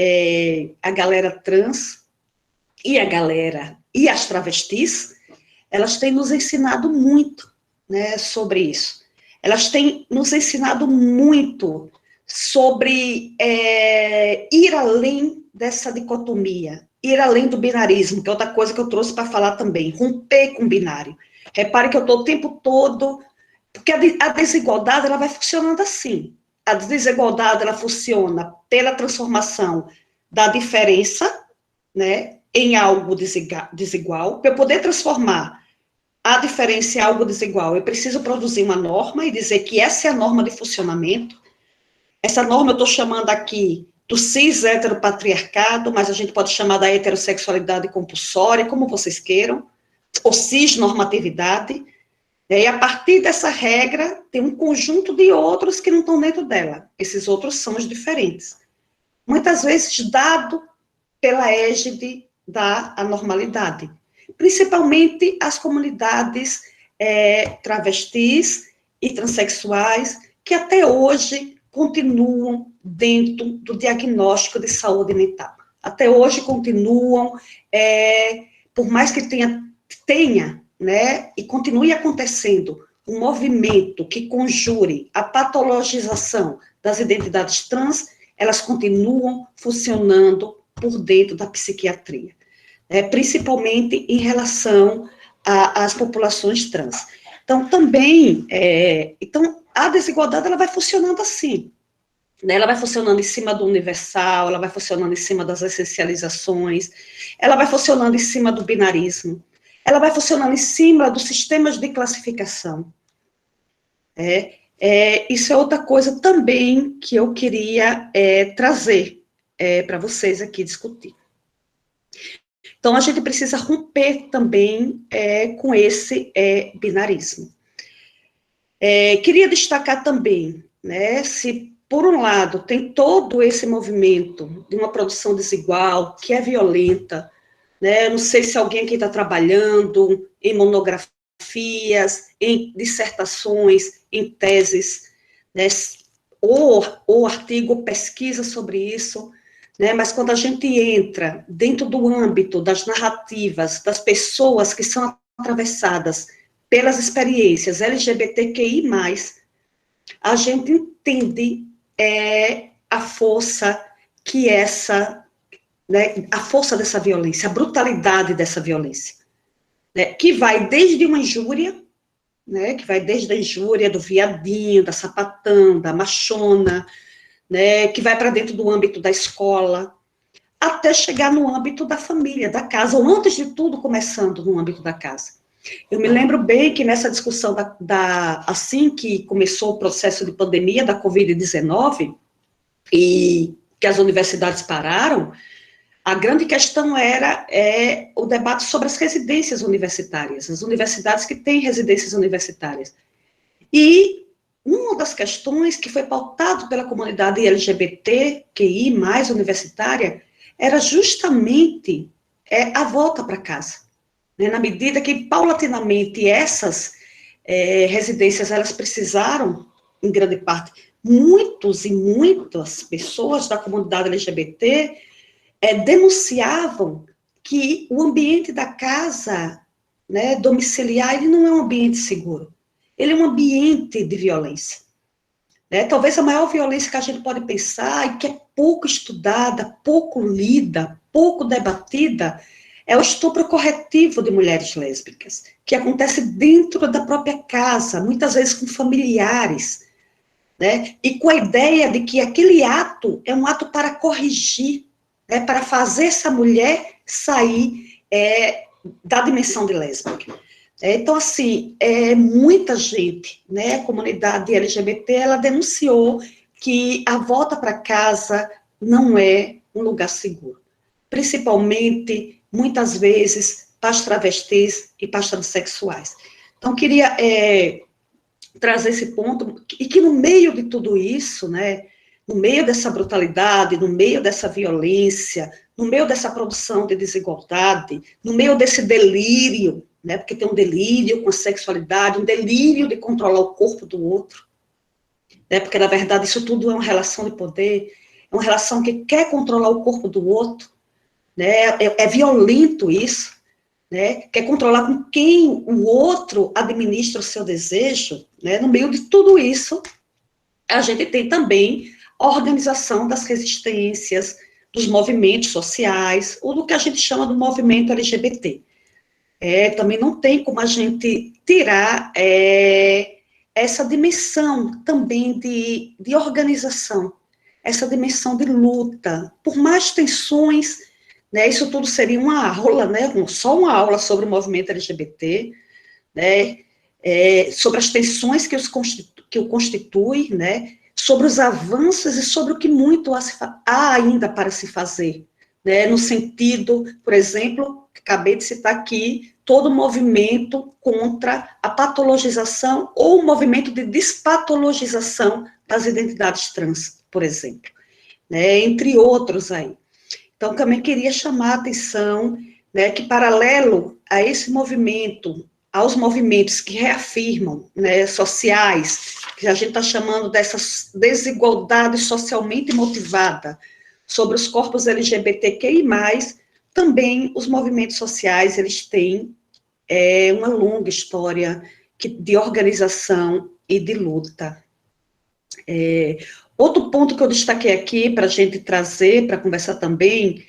a galera trans e as travestis, elas têm nos ensinado muito, né, sobre isso. Elas têm nos ensinado muito sobre ir além dessa dicotomia, ir além do binarismo, que é outra coisa que eu trouxe para falar também, romper com o binário. Repare que eu estou o tempo todo... Porque a desigualdade, ela vai funcionando assim. A desigualdade, ela funciona pela transformação da diferença, né, em algo desigual. Para eu poder transformar a diferença em algo desigual, eu preciso produzir uma norma e dizer que essa é a norma de funcionamento. Essa norma eu estou chamando aqui do cis-heteropatriarcado, mas a gente pode chamar da heterossexualidade compulsória, como vocês queiram, ou cis-normatividade. E a partir dessa regra, tem um conjunto de outros que não estão dentro dela. Esses outros são os diferentes. Muitas vezes dado pela égide da anormalidade. Principalmente as comunidades travestis e transexuais, que até hoje continuam dentro do diagnóstico de saúde mental. Até hoje continuam, por mais que tenha, né, e continue acontecendo um movimento que conjure a patologização das identidades trans, elas continuam funcionando por dentro da psiquiatria, principalmente em relação às populações trans. Então, também, a desigualdade, ela vai funcionando assim, né, ela vai funcionando em cima do universal, ela vai funcionando em cima das essencializações, ela vai funcionando em cima do binarismo, ela vai funcionando em cima dos sistemas de classificação. Isso é outra coisa também que eu queria trazer para vocês aqui discutir. Então, a gente precisa romper também com esse binarismo. Queria destacar também, né, se por um lado tem todo esse movimento de uma produção desigual, que é violenta, né? Eu não sei se alguém aqui está trabalhando em monografias, em dissertações, em teses, né? ou artigo, pesquisa sobre isso, né? Mas quando a gente entra dentro do âmbito das narrativas, das pessoas que são atravessadas pelas experiências LGBTQI+, a gente entende a força que né, a força dessa violência, a brutalidade dessa violência, né, que vai desde uma injúria, né, que vai desde a injúria do viadinho, da sapatão, da machona, né, que vai para dentro do âmbito da escola, até chegar no âmbito da família, da casa, ou antes de tudo, começando no âmbito da casa. Eu me lembro bem que nessa discussão assim que começou o processo de pandemia da Covid-19, e que as universidades pararam, a grande questão era o debate sobre as residências universitárias, as universidades que têm residências universitárias. E uma das questões que foi pautado pela comunidade LGBTQI+, universitária, era justamente a volta para casa. Né? Na medida que, paulatinamente, essas residências, elas precisaram, em grande parte, muitos e muitas pessoas da comunidade LGBT denunciavam que o ambiente da casa, né, domiciliar, ele não é um ambiente seguro. Ele é um ambiente de violência. Né? Talvez a maior violência que a gente pode pensar, e que é pouco estudada, pouco lida, pouco debatida, é o estupro corretivo de mulheres lésbicas, que acontece dentro da própria casa, muitas vezes com familiares, né? E com a ideia de que aquele ato é um ato para corrigir, né? Para fazer essa mulher sair da dimensão de lésbica. Então, assim, muita gente, né, a comunidade LGBT, ela denunciou que a volta para casa não é um lugar seguro. Principalmente, muitas vezes, para as travestis e para as transexuais. Então, queria trazer esse ponto, e que no meio de tudo isso, né, no meio dessa brutalidade, no meio dessa violência, no meio dessa produção de desigualdade, no meio desse delírio, né, porque tem um delírio com a sexualidade, um delírio de controlar o corpo do outro, né, porque, na verdade, isso tudo é uma relação de poder, é uma relação que quer controlar o corpo do outro, né, é violento isso, né, quer controlar com quem o outro administra o seu desejo, né, no meio de tudo isso, a gente tem também a organização das resistências, dos movimentos sociais, ou do que a gente chama do movimento LGBT. Também não tem como a gente tirar essa dimensão também de organização, essa dimensão de luta, por mais tensões, né, isso tudo seria uma aula, né, só uma aula sobre o movimento LGBT, né, sobre as tensões que o constitui, né, sobre os avanços e sobre o que muito há ainda para se fazer, né, no sentido, por exemplo, acabei de citar aqui, todo o movimento contra a patologização ou o movimento de despatologização das identidades trans, por exemplo, né, entre outros aí. Então, também queria chamar a atenção, né, que paralelo a esse movimento, aos movimentos que reafirmam, né, sociais, que a gente está chamando dessas desigualdades socialmente motivada sobre os corpos LGBTQI+, também os movimentos sociais, eles têm uma longa história de organização e de luta. Outro ponto que eu destaquei aqui para a gente trazer, para conversar também,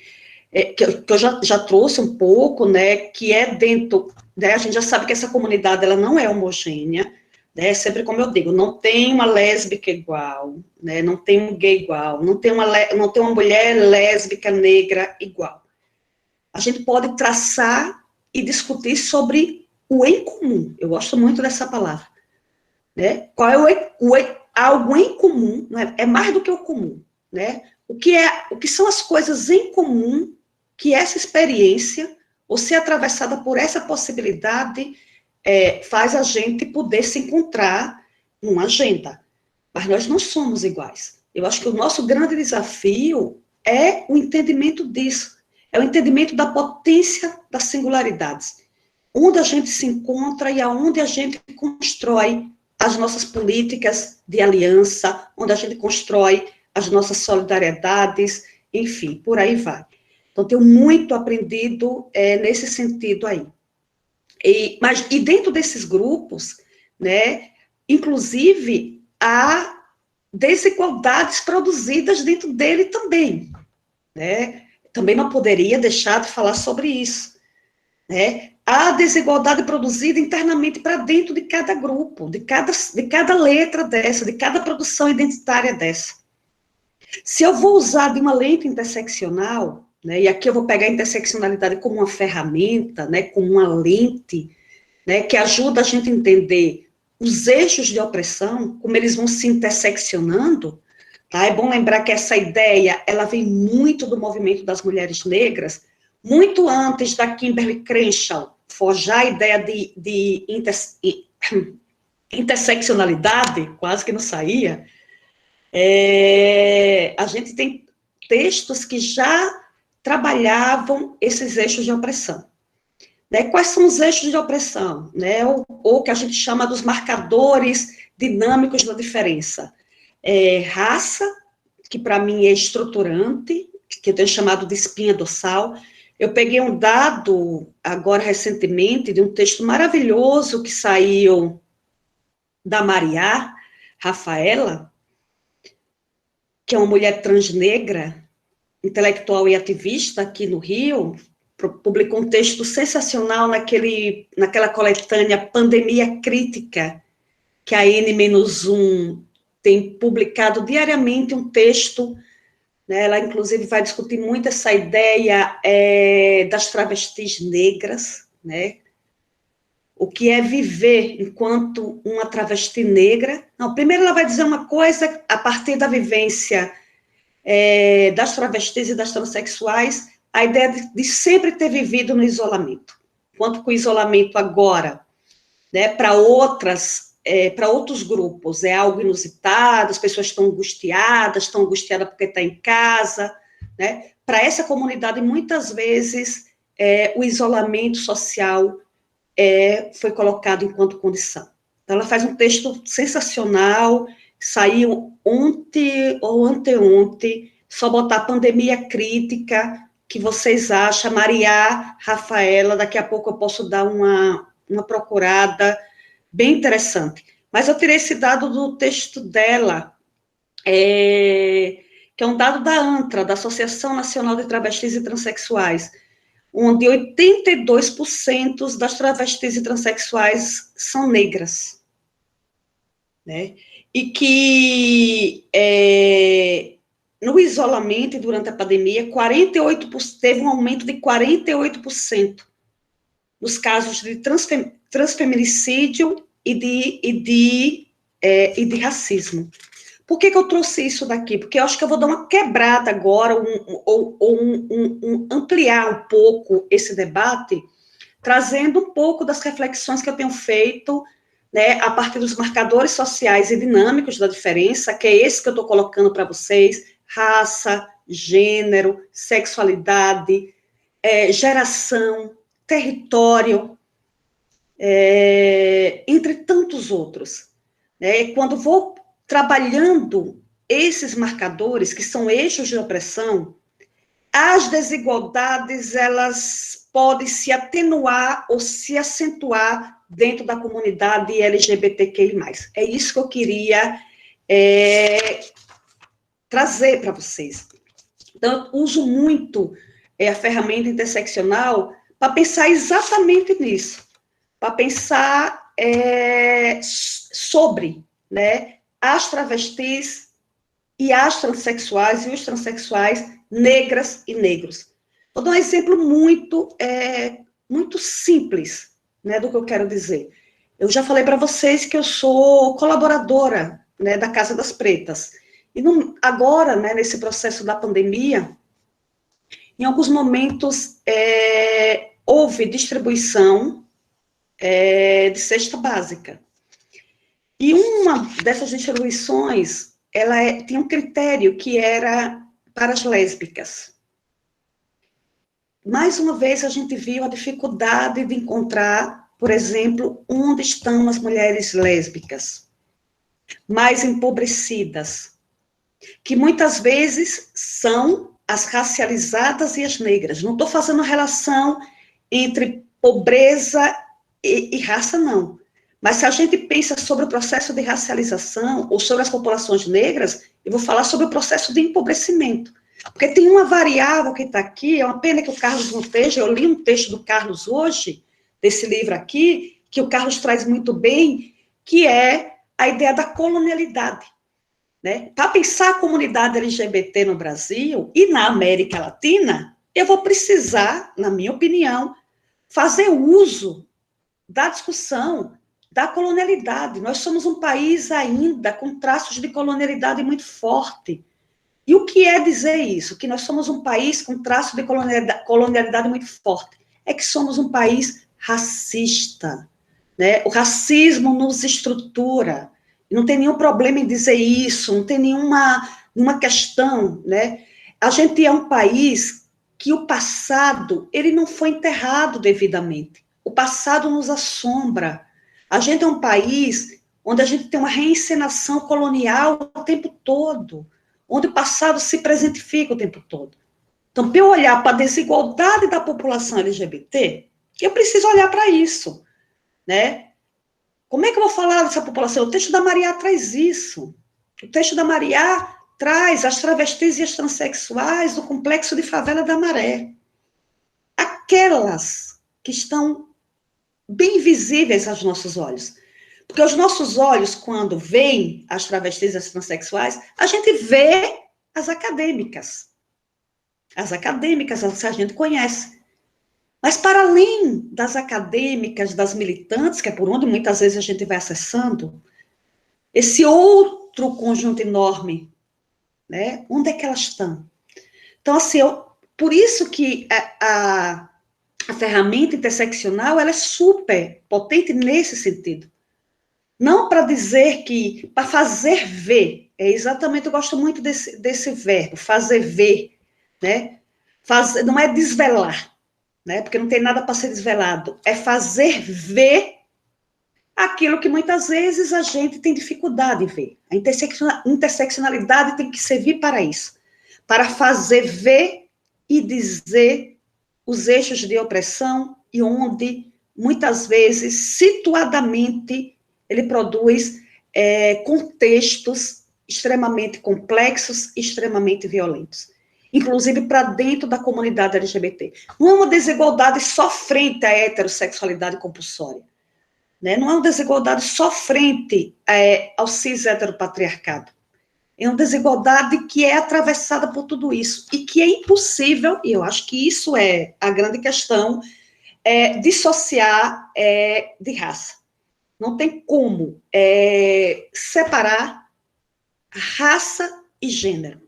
que eu já trouxe um pouco, né, que é dentro, né, a gente já sabe que essa comunidade, ela não é homogênea, né, sempre como eu digo, não tem uma lésbica igual, né, não tem um gay igual, não tem uma mulher lésbica negra igual. A gente pode traçar e discutir sobre o em comum, eu gosto muito dessa palavra, né, qual é algo em comum, né, é mais do que o comum, né, o que são as coisas em comum que essa experiência, ou ser atravessada por essa possibilidade, faz a gente poder se encontrar numa agenda. Mas nós não somos iguais. Eu acho que o nosso grande desafio é o entendimento disso, é o entendimento da potência das singularidades, onde a gente se encontra e aonde a gente constrói as nossas políticas de aliança, onde a gente constrói as nossas solidariedades, enfim, por aí vai. Então, tenho muito aprendido nesse sentido aí. E dentro desses grupos, né, inclusive, há desigualdades produzidas dentro dele também, né? Também não poderia deixar de falar sobre isso, né? Há desigualdade produzida internamente para dentro de cada grupo, de cada letra dessa, de cada produção identitária dessa. Se eu vou usar de uma lente interseccional, né, e aqui eu vou pegar a interseccionalidade como uma ferramenta, né, como uma lente, né, que ajuda a gente a entender os eixos de opressão, como eles vão se interseccionando, tá? É bom lembrar que essa ideia, ela vem muito do movimento das mulheres negras, muito antes da Kimberly Crenshaw forjar a ideia de interseccionalidade, quase que não saía. A gente tem textos que já trabalhavam esses eixos de opressão. Né? Quais são os eixos de opressão? Né? Ou que a gente chama dos marcadores dinâmicos da diferença. raça, que para mim é estruturante, que eu tenho chamado de espinha dorsal. Eu peguei um dado, agora recentemente, de um texto maravilhoso que saiu da Maria Rafaela, que é uma mulher transnegra, intelectual e ativista aqui no Rio, publicou um texto sensacional naquela coletânea Pandemia Crítica, que a N-1 tem publicado diariamente um texto, né, ela inclusive vai discutir muito essa ideia das travestis negras, né, o que é viver enquanto uma travesti negra. Não, primeiro ela vai dizer uma coisa a partir da vivência das travestis e das transexuais, a ideia de sempre ter vivido no isolamento, enquanto que o isolamento agora, né, para outros grupos, é algo inusitado, as pessoas estão angustiadas porque estão em casa, né? Para essa comunidade, muitas vezes, o isolamento social foi colocado enquanto condição. Então, ela faz um texto sensacional, saiu ontem ou anteontem, só botar Pandemia Crítica, que vocês acham, Maria Rafaela, daqui a pouco eu posso dar uma procurada bem interessante. Mas eu tirei esse dado do texto dela, que é um dado da ANTRA, da Associação Nacional de Travestis e Transsexuais, onde 82% das travestis e transexuais são negras, né? E que no isolamento e durante a pandemia, teve um aumento de 48% nos casos de transfeminicídio e de racismo. Por que eu trouxe isso daqui? Porque eu acho que eu vou dar uma quebrada agora, ampliar um pouco esse debate, trazendo um pouco das reflexões que eu tenho feito, né, a partir dos marcadores sociais e dinâmicos da diferença, que é esse que eu estou colocando para vocês: raça, gênero, sexualidade, geração, território, entre tantos outros. Né? Quando vou trabalhando esses marcadores, que são eixos de opressão, as desigualdades, elas podem se atenuar ou se acentuar dentro da comunidade LGBTQI+. É isso que eu queria trazer para vocês. Então, eu uso muito a ferramenta interseccional para pensar exatamente nisso, para pensar sobre, né, as travestis e as transexuais e os transexuais negras e negros. Vou dar um exemplo muito simples, né, do que eu quero dizer. Eu já falei para vocês que eu sou colaboradora, né, da Casa das Pretas. E agora, né, nesse processo da pandemia, em alguns momentos houve distribuição de cesta básica. E uma dessas distribuições, ela tinha um critério que era para as lésbicas. Mais uma vez, a gente viu a dificuldade de encontrar, por exemplo, onde estão as mulheres lésbicas, mais empobrecidas, que muitas vezes são as racializadas e as negras. Não estou fazendo relação entre pobreza e raça, não. Mas se a gente pensa sobre o processo de racialização ou sobre as populações negras, eu vou falar sobre o processo de empobrecimento. Porque tem uma variável que está aqui, é uma pena que o Carlos não esteja, eu li um texto do Carlos hoje, desse livro aqui, que o Carlos traz muito bem, que é a ideia da colonialidade. Né? Para pensar a comunidade LGBT no Brasil e na América Latina, eu vou precisar, na minha opinião, fazer uso da discussão da colonialidade. Nós somos um país ainda com traços de colonialidade muito forte. E o que é dizer isso? Que nós somos um país com traços de colonialidade muito forte. É que somos um país racista. Né? O racismo nos estrutura. Não tem nenhum problema em dizer isso, não tem nenhuma questão. Né? A gente é um país que o passado ele não foi enterrado devidamente. O passado nos assombra. A gente é um país onde a gente tem uma reencenação colonial o tempo todo, onde o passado se presentifica o tempo todo. Então, para eu olhar para a desigualdade da população LGBT, eu preciso olhar para isso, né? Como é que eu vou falar dessa população? O texto da Mariá traz isso. O texto da Mariá traz as travestis e as transexuais do complexo de favela da Maré. Aquelas que estão bem visíveis aos nossos olhos. Porque os nossos olhos, quando veem as travestis e as transexuais, a gente vê as acadêmicas. As acadêmicas, as que a gente conhece. Mas, para além das acadêmicas, das militantes, que é por onde muitas vezes a gente vai acessando, esse outro conjunto enorme, né? Onde é que elas estão? Então, assim, por isso que a ferramenta interseccional, ela é super potente nesse sentido. Não para dizer que, para fazer ver, é exatamente, eu gosto muito desse verbo, fazer ver, né? Não é desvelar, né? Porque não tem nada para ser desvelado, é fazer ver aquilo que muitas vezes a gente tem dificuldade em ver. A interseccionalidade tem que servir para isso, para fazer ver e dizer os eixos de opressão e onde, muitas vezes, situadamente, ele produz contextos extremamente complexos, extremamente violentos, inclusive para dentro da comunidade LGBT. Não é uma desigualdade só frente à heterossexualidade compulsória, né? Não é uma desigualdade só frente ao cis-heteropatriarcado. É uma desigualdade que é atravessada por tudo isso, e que é impossível, e eu acho que isso é a grande questão, dissociar de raça. Não tem como separar raça e gênero.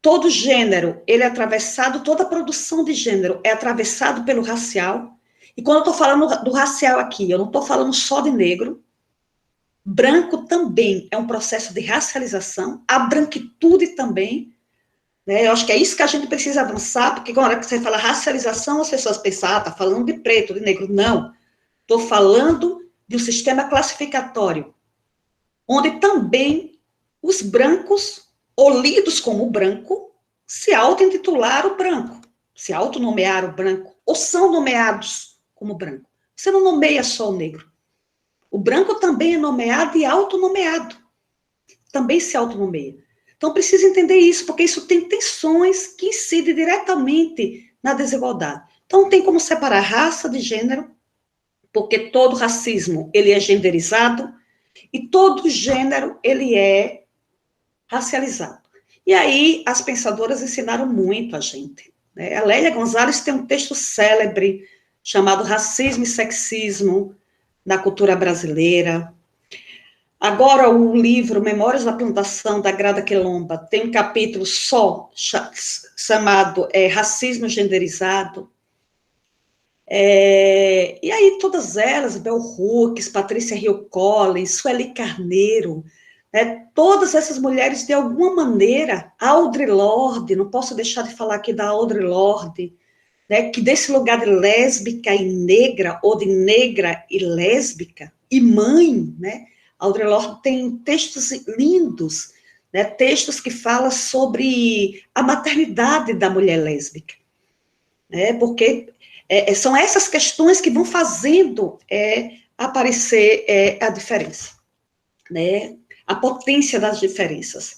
Todo gênero, ele é atravessado, toda produção de gênero é atravessado pelo racial. E quando eu estou falando do racial aqui, eu não estou falando só de negro. Branco também é um processo de racialização, a branquitude também, né? Eu acho que é isso que a gente precisa avançar, porque quando você fala racialização, as pessoas pensam, está falando de preto, de negro. Não, estou falando de um sistema classificatório, onde também os brancos, ou lidos como branco, se auto-intitularam branco, se autonomearam branco, ou são nomeados como branco. Você não nomeia só o negro. O branco também é nomeado e autonomeado. Também se autonomeia. Então, precisa entender isso, porque isso tem tensões que incidem diretamente na desigualdade. Então, não tem como separar raça de gênero, porque todo racismo, ele é genderizado, e todo gênero, ele é racializado. E aí, as pensadoras ensinaram muito a gente, né? A Lélia Gonzalez tem um texto célebre, chamado Racismo e Sexismo na Cultura Brasileira. Agora, o livro Memórias da Plantação, da Grada Quilomba, tem um capítulo só, chamado Racismo Genderizado. E aí, todas elas, Bell Hooks, Patrícia Hill Collins, Sueli Carneiro, né, todas essas mulheres, de alguma maneira, Audre Lorde, não posso deixar de falar aqui da Audre Lorde, né, que desse lugar de lésbica e negra, ou de negra e lésbica, e mãe, né, Audre Lorde tem textos lindos, né, textos que falam sobre a maternidade da mulher lésbica, né, porque são essas questões que vão fazendo aparecer a diferença, né, a potência das diferenças.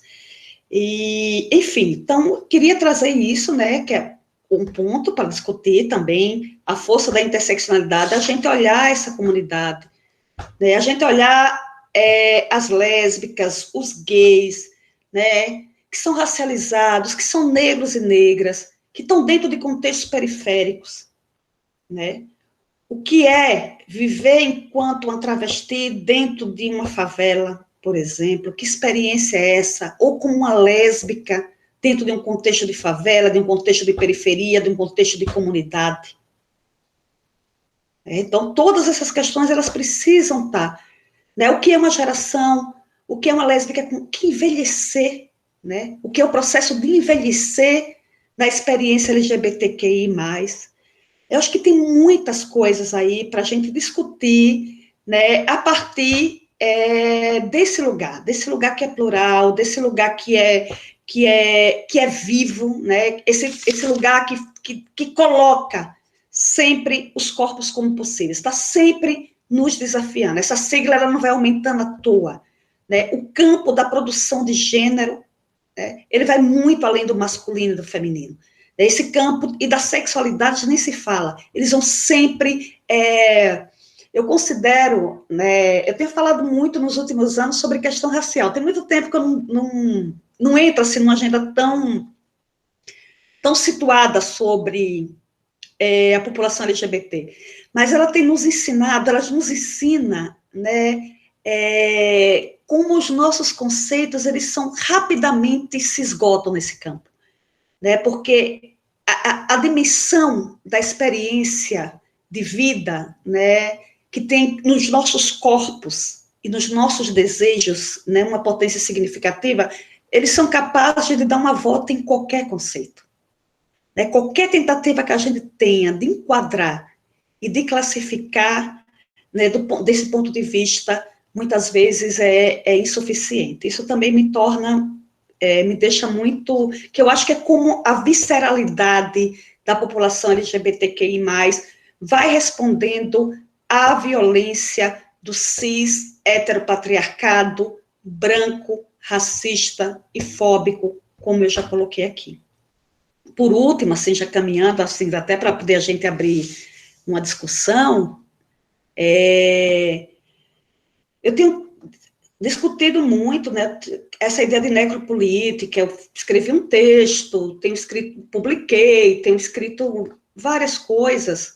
E, enfim, então, queria trazer isso, né, que é um ponto para discutir também a força da interseccionalidade, a gente olhar essa comunidade, né, a gente olhar as lésbicas, os gays, né, que são racializados, que são negros e negras, que estão dentro de contextos periféricos, né, o que é viver enquanto uma travesti dentro de uma favela, por exemplo, que experiência é essa, ou como uma lésbica dentro de um contexto de favela, de um contexto de periferia, de um contexto de comunidade. Então, todas essas questões, elas precisam estar, né? O que é uma geração, o que é uma lésbica, que envelhecer, né? O que é o processo de envelhecer na experiência LGBTQI+. Eu acho que tem muitas coisas aí para a gente discutir, né, a partir desse lugar que é plural, desse lugar que é vivo, né? Esse lugar que coloca sempre os corpos como possíveis, está sempre nos desafiando. Essa sigla ela não vai aumentando à toa, né? O campo da produção de gênero, né, ele vai muito além do masculino e do feminino. Esse campo e da sexualidade nem se fala. Eles vão sempre... eu considero, né, eu tenho falado muito nos últimos anos sobre questão racial. Tem muito tempo que eu não entro assim, numa agenda tão situada sobre a população LGBT. Mas ela tem nos ensinado, ela nos ensina, né, como os nossos conceitos, eles são rapidamente se esgotam nesse campo. Né, porque a dimensão da experiência de vida, né, que tem nos nossos corpos e nos nossos desejos, né, uma potência significativa, eles são capazes de dar uma volta em qualquer conceito. Né, qualquer tentativa que a gente tenha de enquadrar e de classificar, né, desse ponto de vista, muitas vezes é insuficiente. Isso também me torna... me deixa muito... que eu acho que é como a visceralidade da população LGBTQI+, vai respondendo à violência do cis heteropatriarcado, branco, racista e fóbico, como eu já coloquei aqui. Por último, assim, já caminhando, assim, até para poder a gente abrir uma discussão, eu tenho discutido muito, né, essa ideia de necropolítica. Eu escrevi um texto, publiquei, tenho escrito várias coisas,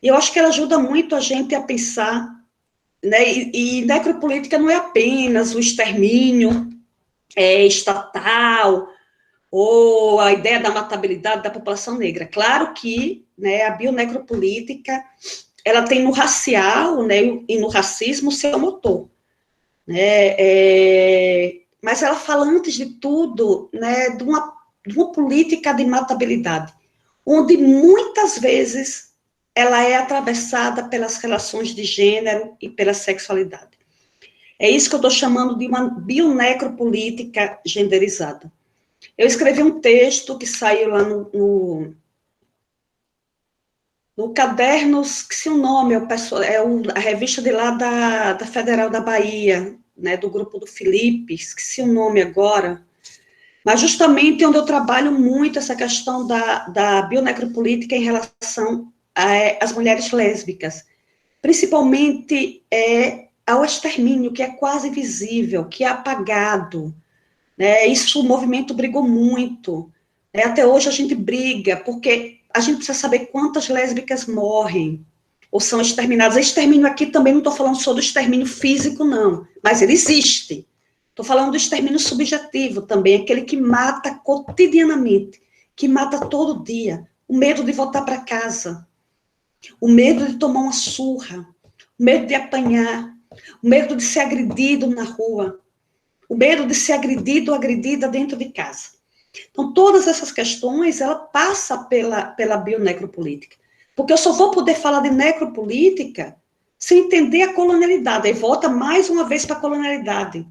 e eu acho que ela ajuda muito a gente a pensar, né, e necropolítica não é apenas o extermínio estatal, ou a ideia da matabilidade da população negra. Claro que, né, a bionecropolítica, ela tem no racial, né, e no racismo o seu motor. Mas ela fala, antes de tudo, né, de uma política de matabilidade, onde muitas vezes ela é atravessada pelas relações de gênero e pela sexualidade. É isso que eu estou chamando de uma bionecropolítica genderizada. Eu escrevi um texto que saiu lá no Cadernos, que se o nome, a revista de lá da Federal da Bahia, né, do grupo do Felipe, esqueci o nome agora, mas justamente onde eu trabalho muito essa questão da bionecropolítica em relação às mulheres lésbicas, principalmente ao extermínio, que é quase invisível, que é apagado, né? Isso o movimento brigou muito, né? Até hoje a gente briga, porque a gente precisa saber quantas lésbicas morrem, ou são exterminadas. Extermínio aqui também não estou falando só do extermínio físico, não, mas ele existe. Estou falando do extermínio subjetivo também, aquele que mata cotidianamente, que mata todo dia. O medo de voltar para casa, o medo de tomar uma surra, o medo de apanhar, o medo de ser agredido na rua, o medo de ser agredido ou agredida dentro de casa. Então, todas essas questões, ela passa pela bionecropolítica. Porque eu só vou poder falar de necropolítica sem entender a colonialidade. Aí volta mais uma vez para a colonialidade.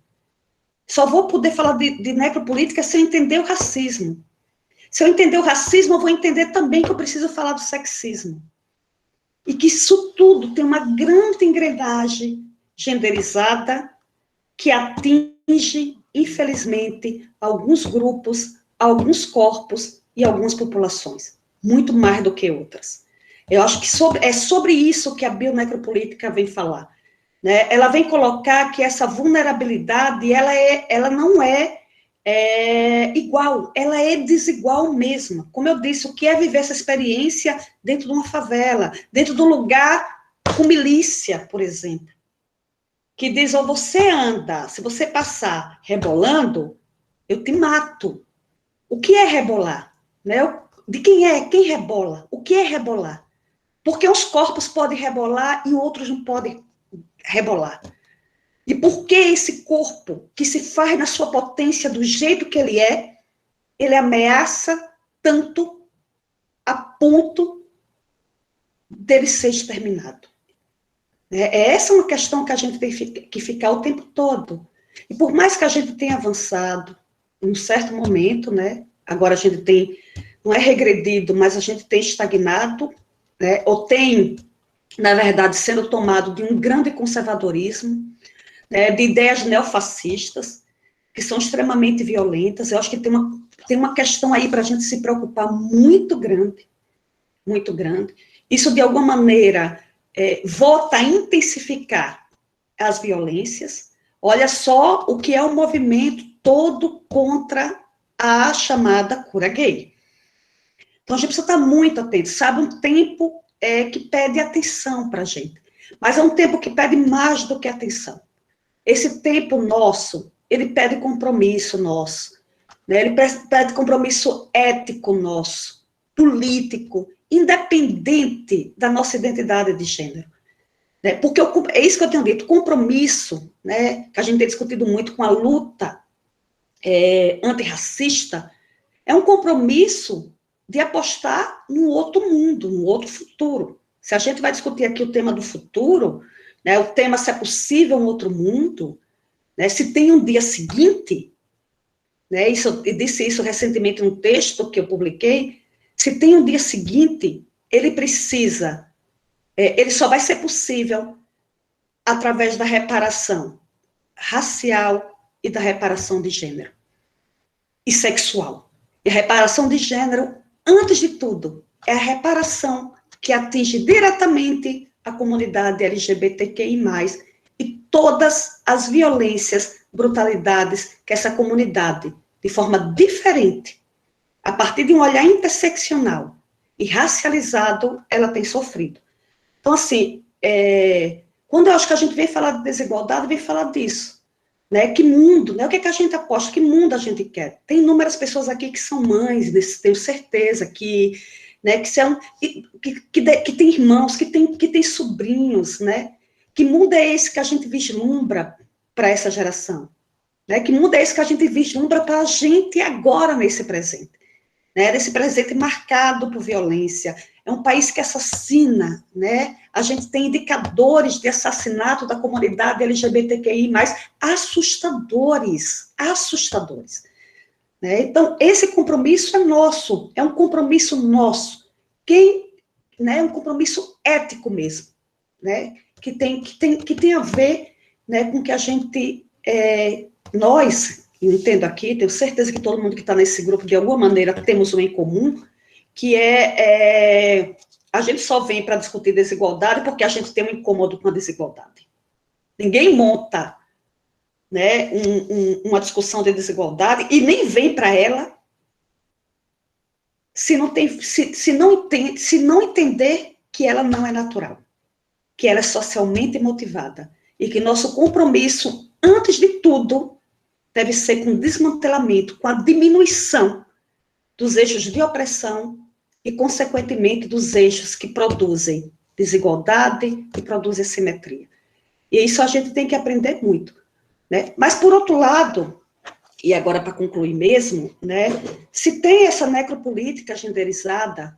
Só vou poder falar de necropolítica sem entender o racismo. Se eu entender o racismo, eu vou entender também que eu preciso falar do sexismo. E que isso tudo tem uma grande engrenagem genderizada que atinge, infelizmente, alguns grupos, alguns corpos e algumas populações, muito mais do que outras. Eu acho que é sobre isso que a bionecropolítica vem falar. Né? Ela vem colocar que essa vulnerabilidade, ela não é igual, ela é desigual mesmo. Como eu disse, o que é viver essa experiência dentro de uma favela, dentro de um lugar com milícia, por exemplo, que diz, ou você anda, se você passar rebolando, eu te mato. O que é rebolar? Né? De quem é? Quem rebola? O que é rebolar? Porque uns corpos podem rebolar e outros não podem rebolar. E por que esse corpo, que se faz na sua potência do jeito que ele ameaça tanto a ponto dele ser exterminado? Essa é uma questão que a gente tem que ficar o tempo todo. E por mais que a gente tenha avançado, em um certo momento, né, agora a gente tem, não é regredido, mas a gente tem estagnado, né, ou tem, na verdade, sendo tomado de um grande conservadorismo, né, de ideias neofascistas, que são extremamente violentas. Eu acho que tem uma questão aí para a gente se preocupar muito grande, muito grande. Isso, de alguma maneira, volta a intensificar as violências. Olha só o que é o movimento todo contra a chamada cura gay. Então, a gente precisa estar muito atento. Sabe, um tempo que pede atenção para a gente, mas é um tempo que pede mais do que atenção. Esse tempo nosso, ele pede compromisso nosso, né? Ele pede compromisso ético nosso, político, independente da nossa identidade de gênero. Né? Porque é isso que eu tenho dito, compromisso, né, que a gente tem discutido muito com a luta antirracista, é um compromisso de apostar num outro mundo, num outro futuro. Se a gente vai discutir aqui o tema do futuro, né, o tema se é possível um outro mundo, né, se tem um dia seguinte, né, eu disse isso recentemente num texto que eu publiquei, se tem um dia seguinte, ele só vai ser possível através da reparação racial e da reparação de gênero e sexual. E a reparação de gênero, antes de tudo, é a reparação que atinge diretamente a comunidade LGBTQI+, e todas as violências, brutalidades que essa comunidade, de forma diferente, a partir de um olhar interseccional e racializado, ela tem sofrido. Então, assim, quando eu acho que a gente vem falar de desigualdade, vem falar disso. Né? Que mundo, né? O que é que a gente aposta? Que mundo a gente quer? Tem inúmeras pessoas aqui que são mães, tenho certeza, que, né, que tem irmãos, que tem sobrinhos, né? Que mundo é esse que a gente vislumbra para essa geração? Né? Que mundo é esse que a gente vislumbra para a gente agora, nesse presente? Né? Nesse presente marcado por violência. É um país que assassina, né? A gente tem indicadores de assassinato da comunidade LGBTQI+, assustadores, né? Então, esse compromisso é nosso, é um compromisso nosso, né, é um compromisso ético mesmo, né? Que tem a ver, né, com que a gente, nós, eu entendo aqui, tenho certeza que todo mundo que está nesse grupo, de alguma maneira, temos um em comum, que a gente só vem para discutir desigualdade porque a gente tem um incômodo com a desigualdade. Ninguém monta, né, uma discussão de desigualdade e nem vem para ela se não entender que ela não é natural, que ela é socialmente motivada e que nosso compromisso, antes de tudo, deve ser com o desmantelamento, com a diminuição dos eixos de opressão e, consequentemente, dos eixos que produzem desigualdade e produzem simetria. E isso a gente tem que aprender muito, né? Mas, por outro lado, e agora para concluir mesmo, né, se tem essa necropolítica genderizada,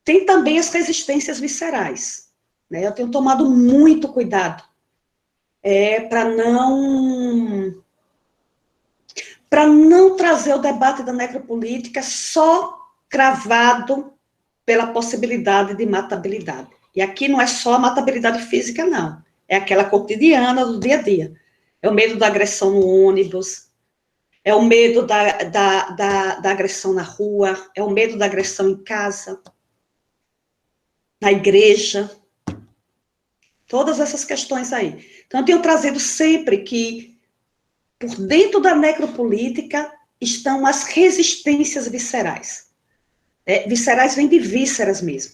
tem também as resistências viscerais, né? Eu tenho tomado muito cuidado para não trazer o debate da necropolítica só cravado pela possibilidade de matabilidade. E aqui não é só a matabilidade física, não. É aquela cotidiana do dia a dia. É o medo da agressão no ônibus, é o medo da agressão na rua, é o medo da agressão em casa, na igreja. Todas essas questões aí. Então, eu tenho trazido sempre que por dentro da necropolítica estão as resistências viscerais. Viscerais vem de vísceras mesmo.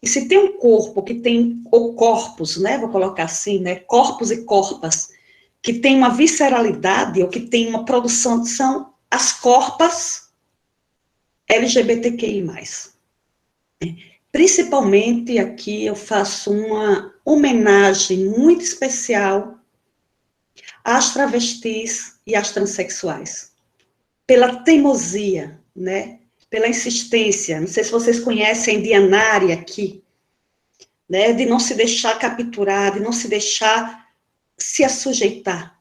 E se tem um corpo que tem, ou corpos, né, vou colocar assim, né, corpos e corpas, que tem uma visceralidade, ou que tem uma produção, são as corpas LGBTQI+. Principalmente aqui eu faço uma homenagem muito especial às travestis e às transexuais, pela teimosia, né, pela insistência. Não sei se vocês conhecem a Indianária aqui, né, de não se deixar capturar, de não se deixar se assujeitar,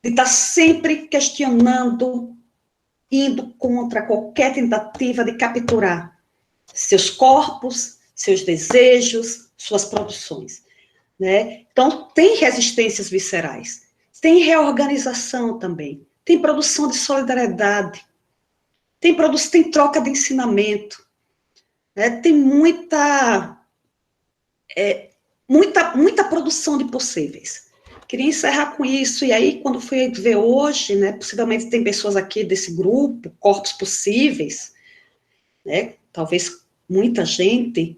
de estar sempre questionando, indo contra qualquer tentativa de capturar seus corpos, seus desejos, suas produções, né? Então, tem resistências viscerais, tem reorganização também, tem produção de solidariedade, tem troca de ensinamento, né? Tem muita produção de possíveis. Queria encerrar com isso, e aí, quando fui ver hoje, né, possivelmente tem pessoas aqui desse grupo, Corpos Possíveis, né, talvez muita gente,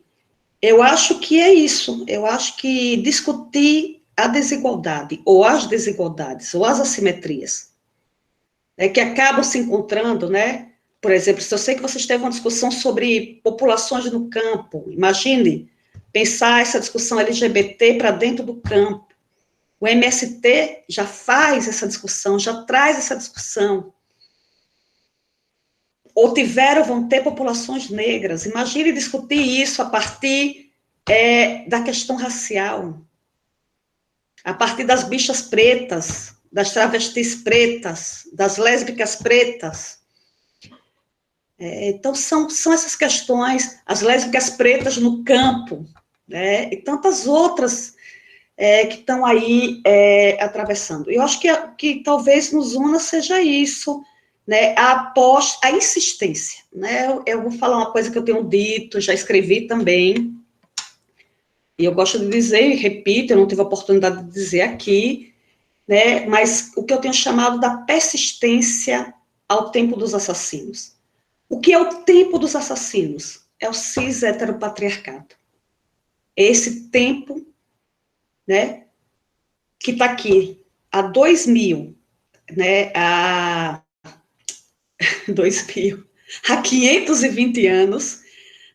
eu acho que é isso, eu acho que discutir a desigualdade, ou as desigualdades, ou as assimetrias, que acabam se encontrando, né, por exemplo, se eu sei que vocês teve uma discussão sobre populações no campo, imagine pensar essa discussão LGBT para dentro do campo. O MST já faz essa discussão, já traz essa discussão. Ou vão ter populações negras. Imagine discutir isso a partir da questão racial, a partir das bichas pretas, das travestis pretas, das lésbicas pretas. Então, são essas questões, as lésbicas pretas no campo, né, e tantas outras que estão aí atravessando. Eu acho que talvez nos una seja isso, né, a insistência. Né, eu vou falar uma coisa que eu tenho dito, já escrevi também, e eu gosto de dizer, e repito, eu não tive a oportunidade de dizer aqui, né, mas o que eu tenho chamado da persistência ao tempo dos assassinos. O que é o tempo dos assassinos? É o cis-heteropatriarcado. É esse tempo, né, que está aqui há 2000, né, há 2000, há 520 anos,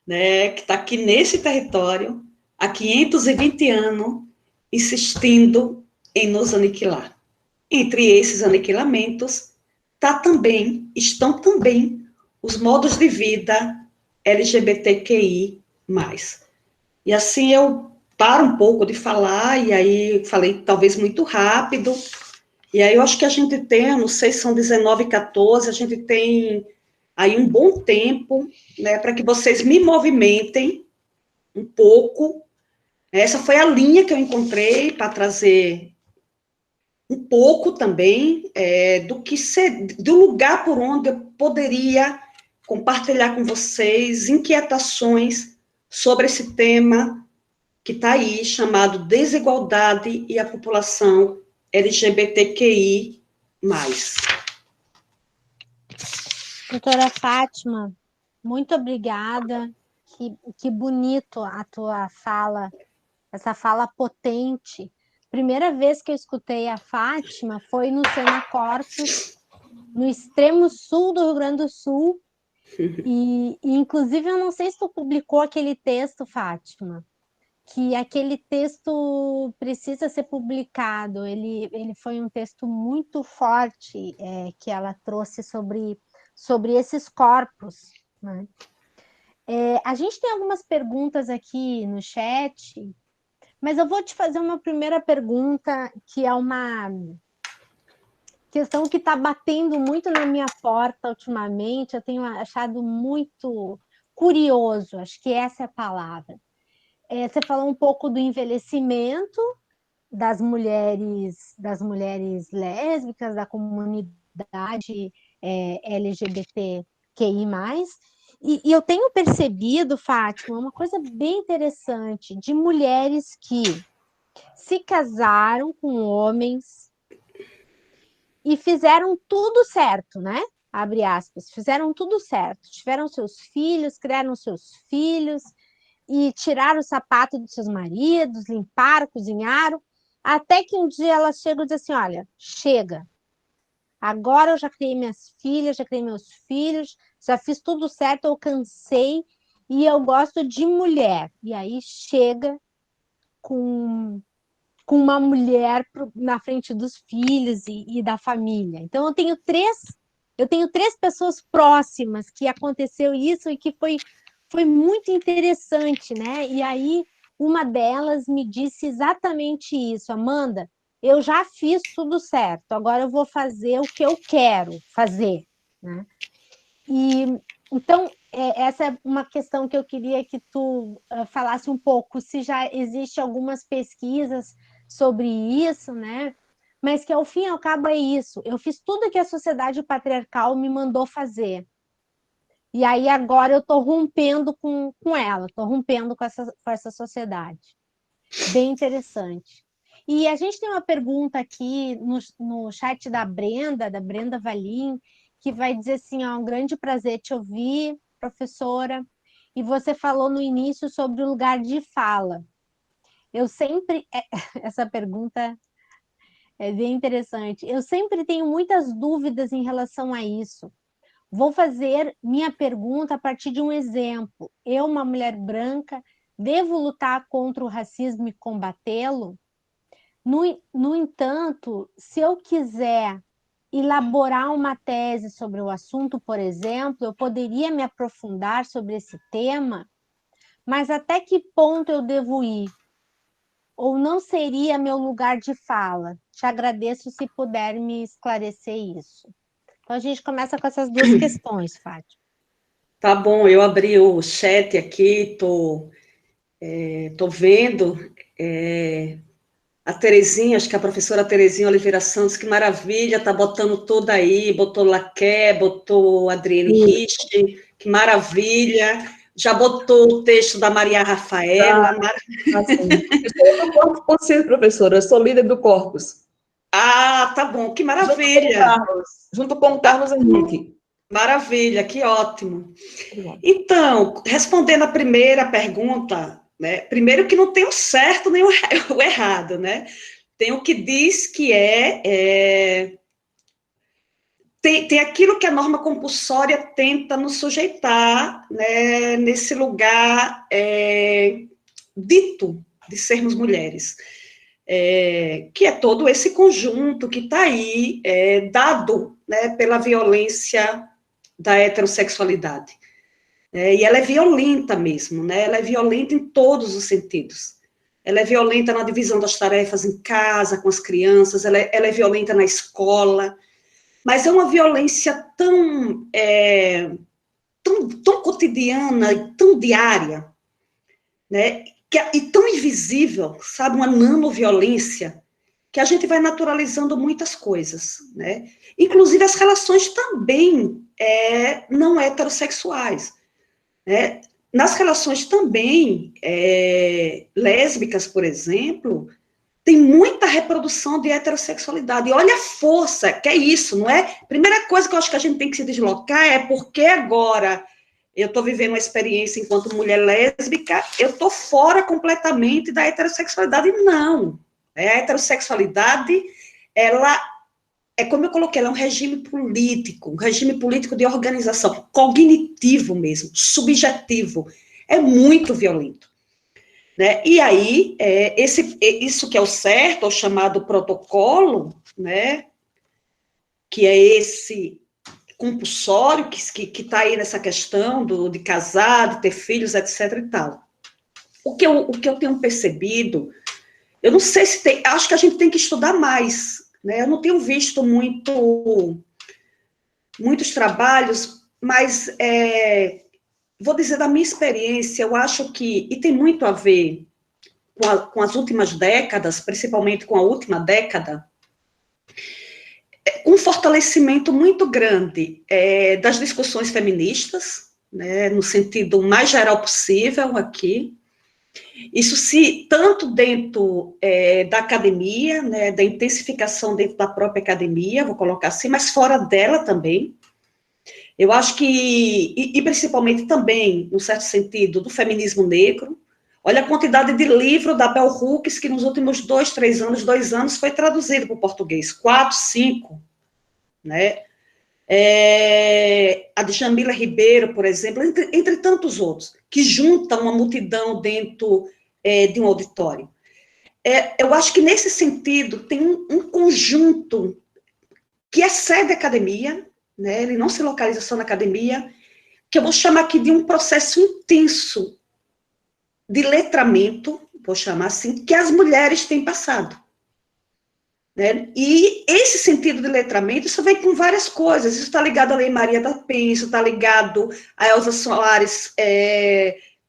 né, que está aqui nesse território, há 520 anos, insistindo em nos aniquilar. Entre esses aniquilamentos, estão também os modos de vida LGBTQI+. E assim eu paro um pouco de falar, e aí falei talvez muito rápido, e aí eu acho que a gente tem, não sei se são 19 e 14, a gente tem aí um bom tempo, né, para que vocês me movimentem um pouco. Essa foi a linha que eu encontrei para trazer um pouco também do lugar por onde eu poderia compartilhar com vocês inquietações sobre esse tema que está aí, chamado desigualdade e a população LGBTQI+. Doutora Fátima, muito obrigada, que bonito a tua fala, essa fala potente. Primeira vez que eu escutei a Fátima foi no Sena Corpus, no extremo sul do Rio Grande do Sul, e inclusive eu não sei se tu publicou aquele texto, Fátima, que aquele texto precisa ser publicado, ele foi um texto muito forte que ela trouxe sobre esses corpos, né? A gente tem algumas perguntas aqui no chat, mas eu vou te fazer uma primeira pergunta, que é uma questão que está batendo muito na minha porta ultimamente, eu tenho achado muito curioso, acho que essa é a palavra. Você falou um pouco do envelhecimento das mulheres lésbicas, da comunidade LGBTQI+, e eu tenho percebido, Fátima, uma coisa bem interessante, de mulheres que se casaram com homens e fizeram tudo certo, né? Abre aspas, fizeram tudo certo, tiveram seus filhos, criaram seus filhos, e tiraram o sapato dos seus maridos, limparam, cozinharam, até que um dia elas chegam e dizem assim, olha, chega, agora eu já criei minhas filhas, já criei meus filhos, já fiz tudo certo, eu cansei e eu gosto de mulher. E aí chega com uma mulher na frente dos filhos e da família. Então eu tenho três pessoas próximas que aconteceu isso e que foi muito interessante, né? E aí uma delas me disse exatamente isso: Amanda, eu já fiz tudo certo, agora eu vou fazer o que eu quero fazer, né? E então essa é uma questão que eu queria que tu falasse um pouco, se já existe algumas pesquisas sobre isso, né? Mas que ao fim e ao cabo é isso. Eu fiz tudo que a sociedade patriarcal me mandou fazer. E aí agora eu estou rompendo com ela, estou rompendo com essa sociedade. Bem interessante. E a gente tem uma pergunta aqui no chat da Brenda Valim, que vai dizer assim, ó, um grande prazer te ouvir, professora. E você falou no início sobre o lugar de fala. Eu sempre... Essa pergunta é bem interessante. Eu sempre tenho muitas dúvidas em relação a isso. Vou fazer minha pergunta a partir de um exemplo. Eu, uma mulher branca, devo lutar contra o racismo e combatê-lo? No entanto, se eu quiser elaborar uma tese sobre o assunto, por exemplo, eu poderia me aprofundar sobre esse tema, mas até que ponto eu devo ir? Ou não seria meu lugar de fala? Te agradeço se puder me esclarecer isso. Então, a gente começa com essas duas questões, Fátima. Tá bom, eu abri o chat aqui, tô vendo a Terezinha, acho que a professora Terezinha Oliveira Santos, que maravilha, tá botando tudo aí, botou Laqué, botou Adriane Rich, que maravilha, já botou o texto da Maria Rafaela. Assim. Eu sou do Corpus Consciente, professora, eu sou líder do Corpus. Ah, tá bom, que maravilha. Junto com o Carlos Henrique. Maravilha, que ótimo. Obrigada. Então, respondendo a primeira pergunta, né, primeiro que não tem o certo nem o errado, né? Tem o que diz que tem aquilo que a norma compulsória tenta nos sujeitar, né, nesse lugar dito de sermos mulheres, que é todo esse conjunto que está aí, dado, né, pela violência da heterossexualidade. E ela é violenta mesmo, né? Ela é violenta em todos os sentidos. Ela é violenta na divisão das tarefas em casa, com as crianças, ela é violenta na escola, mas é uma violência tão cotidiana, tão diária, né? E tão invisível, sabe? Uma nanoviolência, que a gente vai naturalizando muitas coisas, né? Inclusive as relações também não heterossexuais, né? Nas relações também lésbicas, por exemplo, tem muita reprodução de heterossexualidade. E olha a força, que é isso, não é? Primeira coisa que eu acho que a gente tem que se deslocar é porque agora eu estou vivendo uma experiência enquanto mulher lésbica, eu estou fora completamente da heterossexualidade. Não. A heterossexualidade, ela é como eu coloquei, ela é um regime político de organização, cognitivo mesmo, subjetivo, é muito violento, né? E aí, isso que é o certo, o chamado protocolo, né, que é esse compulsório, que está aí nessa questão de casar, de ter filhos, etc. e tal. O que eu tenho percebido, eu não sei se tem, acho que a gente tem que estudar mais, né? Eu não tenho visto muitos trabalhos, mas vou dizer da minha experiência, eu acho que, e tem muito a ver com as últimas décadas, principalmente com a última década, um fortalecimento muito grande das discussões feministas, né, no sentido mais geral possível aqui. Isso tanto dentro da academia, né, da intensificação dentro da própria academia, vou colocar assim, mas fora dela também. Eu acho que, e principalmente também, num certo sentido, do feminismo negro. Olha a quantidade de livro da Bell Hooks que nos últimos 2 anos, foi traduzido para o português. 4, 5, né? A de Jamila Ribeiro, por exemplo, entre tantos outros, que juntam uma multidão dentro de um auditório. Eu acho que, nesse sentido, tem um conjunto que excede a academia, né? Ele não se localiza só na academia, que eu vou chamar aqui de um processo intenso de letramento, vou chamar assim, que as mulheres têm passado. Né? E esse sentido de letramento, isso vem com várias coisas, isso está ligado à Lei Maria da Penha, isso está ligado a Elza Soares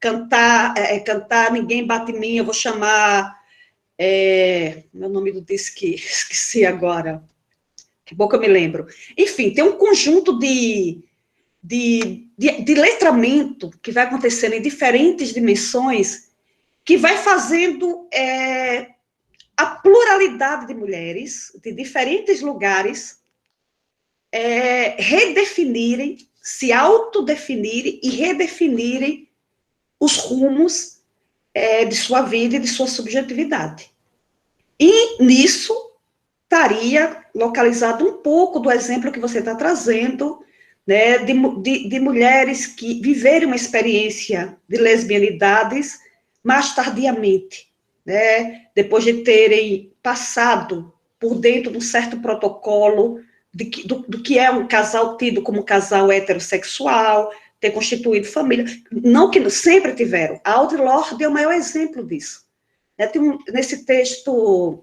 cantar Ninguém Bate em Mim, eu vou chamar, meu nome do disco que esqueci agora, que pouco eu me lembro. Enfim, tem um conjunto de letramento que vai acontecendo em diferentes dimensões, que vai fazendo a pluralidade de mulheres de diferentes lugares redefinirem, se autodefinirem e redefinirem os rumos de sua vida e de sua subjetividade. E nisso estaria localizado um pouco do exemplo que você está trazendo, né, de mulheres que viveram uma experiência de lesbianidades mais tardiamente, né, depois de terem passado por dentro de um certo protocolo do que é um casal tido como um casal heterossexual, ter constituído família, não que sempre tiveram. A Audre Lorde é o maior exemplo disso. Tem nesse texto,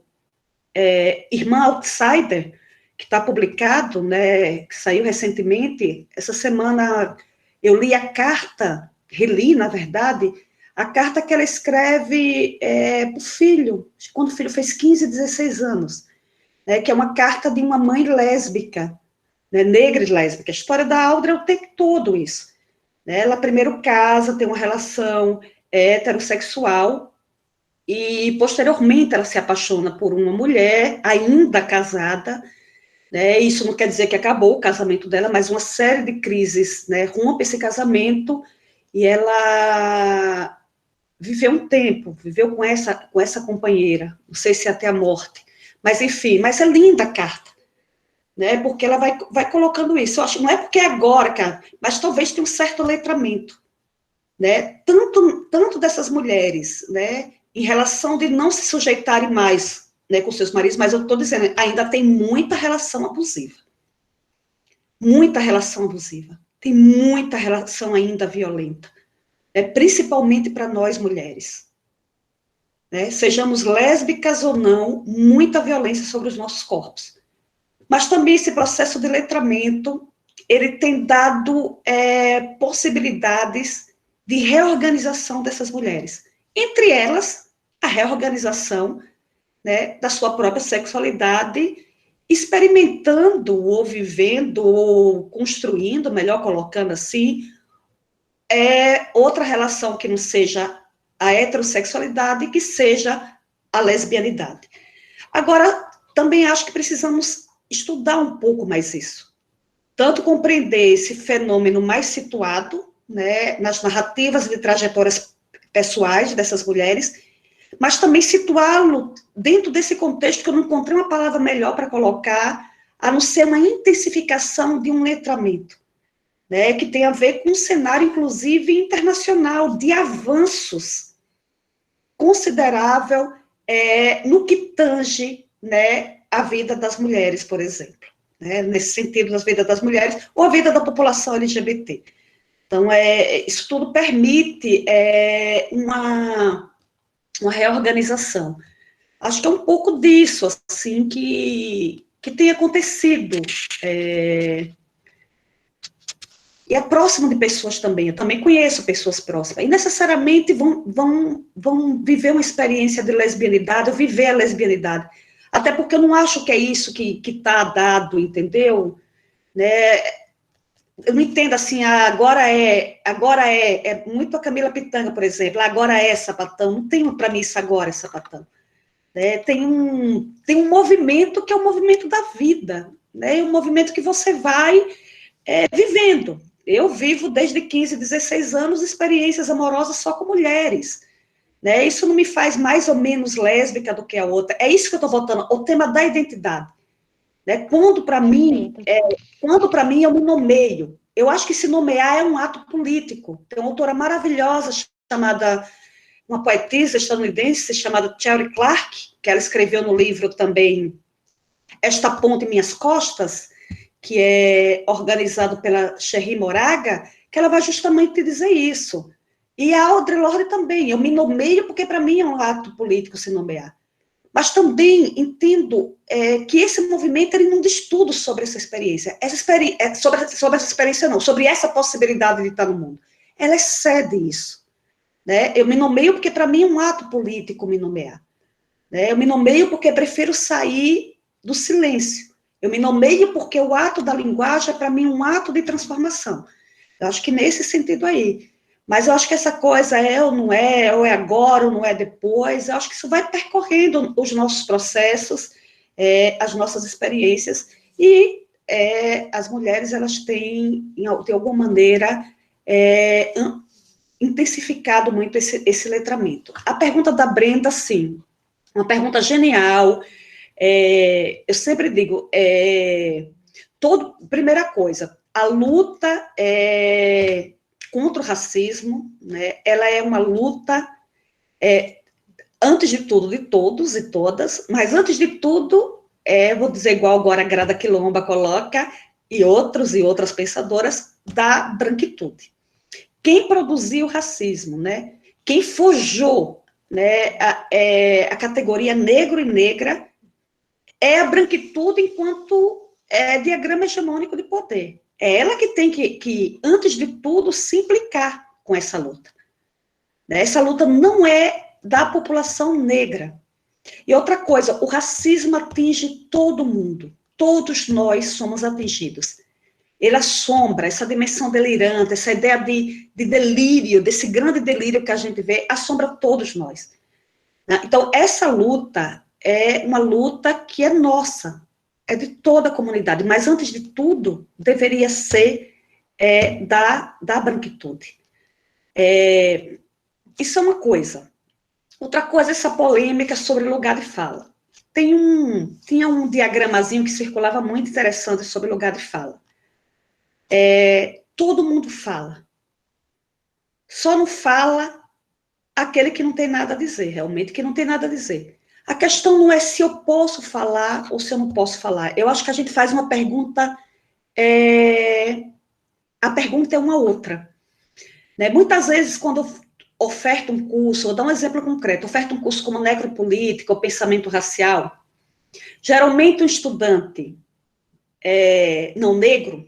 Irmã Outsider, que está publicado, né, que saiu recentemente, essa semana eu li a carta, reli, na verdade, a carta que ela escreve para o filho, quando o filho fez 15, 16 anos, né, que é uma carta de uma mãe lésbica, né, negra e lésbica. A história da Audre é o tempo todo isso. Né, ela primeiro casa, tem uma relação heterossexual, e posteriormente ela se apaixona por uma mulher, ainda casada, né, isso não quer dizer que acabou o casamento dela, mas uma série de crises, né, rompe esse casamento, e ela viveu um tempo, viveu com essa companheira, não sei se até a morte, mas enfim, mas é linda a carta, né, porque ela vai colocando isso, eu acho, não é porque é agora, cara, mas talvez tenha um certo letramento, né, tanto dessas mulheres, né, em relação de não se sujeitarem mais, né, com seus maridos, mas eu estou dizendo, ainda tem muita relação abusiva, tem muita relação ainda violenta, principalmente para nós mulheres, né? Sejamos lésbicas ou não, muita violência sobre os nossos corpos. Mas também esse processo de letramento, ele tem dado possibilidades de reorganização dessas mulheres. Entre elas, a reorganização, né, da sua própria sexualidade, experimentando ou vivendo ou construindo, melhor colocando assim, outra relação que não seja a heterossexualidade, que seja a lesbianidade. Agora, também acho que precisamos estudar um pouco mais isso. Tanto compreender esse fenômeno mais situado, né, nas narrativas e de trajetórias pessoais dessas mulheres, mas também situá-lo dentro desse contexto que eu não encontrei uma palavra melhor para colocar, a não ser uma intensificação de um letramento, né, que tem a ver com um cenário, inclusive, internacional, de avanços considerável no que tange, né, a vida das mulheres, por exemplo, né, nesse sentido, das vidas das mulheres, ou a vida da população LGBT. Então, isso tudo permite uma reorganização. Acho que é um pouco disso, assim, que tem acontecido. E é próximo de pessoas também, eu também conheço pessoas próximas, e necessariamente vão viver uma experiência de lesbianidade, ou viver a lesbianidade, até porque eu não acho que é isso que está dado, entendeu? Né? Eu não entendo assim, agora é muito a Camila Pitanga, por exemplo, agora é sapatão, não tem para mim isso agora é sapatão. Né? Tem um movimento que é o movimento da vida, né? Um movimento que você vai vivendo. Eu vivo desde 15, 16 anos experiências amorosas só com mulheres, né? Isso não me faz mais ou menos lésbica do que a outra. É isso que eu estou voltando, o tema da identidade, né? Quando para mim eu me nomeio, eu acho que se nomear é um ato político. Tem uma autora maravilhosa chamada, uma poetisa estadunidense chamada Sheri Clark, que ela escreveu no livro também Esta Ponte em Minhas Costas, que é organizado pela Cherry Moraga, que ela vai justamente dizer isso. E a Audre Lorde também. Eu me nomeio porque, para mim, é um ato político se nomear. Mas também entendo que esse movimento ele não diz tudo sobre essa experiência. Sobre essa experiência, não. Sobre essa possibilidade de estar no mundo. Ela excede isso. Né? Eu me nomeio porque, para mim, é um ato político me nomear. Né? Eu me nomeio porque prefiro sair do silêncio. Eu me nomeio porque o ato da linguagem é, para mim, um ato de transformação. Eu acho que nesse sentido aí. Mas eu acho que essa coisa ou é agora, ou não é depois, eu acho que isso vai percorrendo os nossos processos, as nossas experiências, e as mulheres, elas têm, de alguma maneira, intensificado muito esse letramento. A pergunta da Brenda, sim, uma pergunta genial. Eu sempre digo, primeira coisa, a luta contra o racismo, né, ela é uma luta, antes de tudo, de todos e todas, mas antes de tudo, vou dizer igual agora a Grada Quilomba coloca, e outras pensadoras, da branquitude. Quem produziu o racismo, né, quem forjou, né, a categoria negro e negra, é a branquitude enquanto diagrama hegemônico de poder. É ela que tem que, antes de tudo, se implicar com essa luta. Essa luta não é da população negra. E outra coisa, o racismo atinge todo mundo. Todos nós somos atingidos. Ele assombra, essa dimensão delirante, essa ideia de delírio, desse grande delírio que a gente vê, assombra todos nós. Então, essa luta é uma luta que é nossa, é de toda a comunidade, mas, antes de tudo, deveria ser da branquitude. Isso é uma coisa. Outra coisa, essa polêmica sobre lugar de fala. Tinha um diagramazinho que circulava muito interessante sobre lugar de fala. Todo mundo fala. Só não fala aquele que não tem nada a dizer, realmente, que não tem nada a dizer. A questão não é se eu posso falar ou se eu não posso falar. Eu acho que a gente faz uma pergunta, a pergunta é uma outra. Né? Muitas vezes, quando eu oferto um curso, vou dar um exemplo concreto, oferto um curso como necropolítica ou pensamento racial, geralmente um estudante não negro,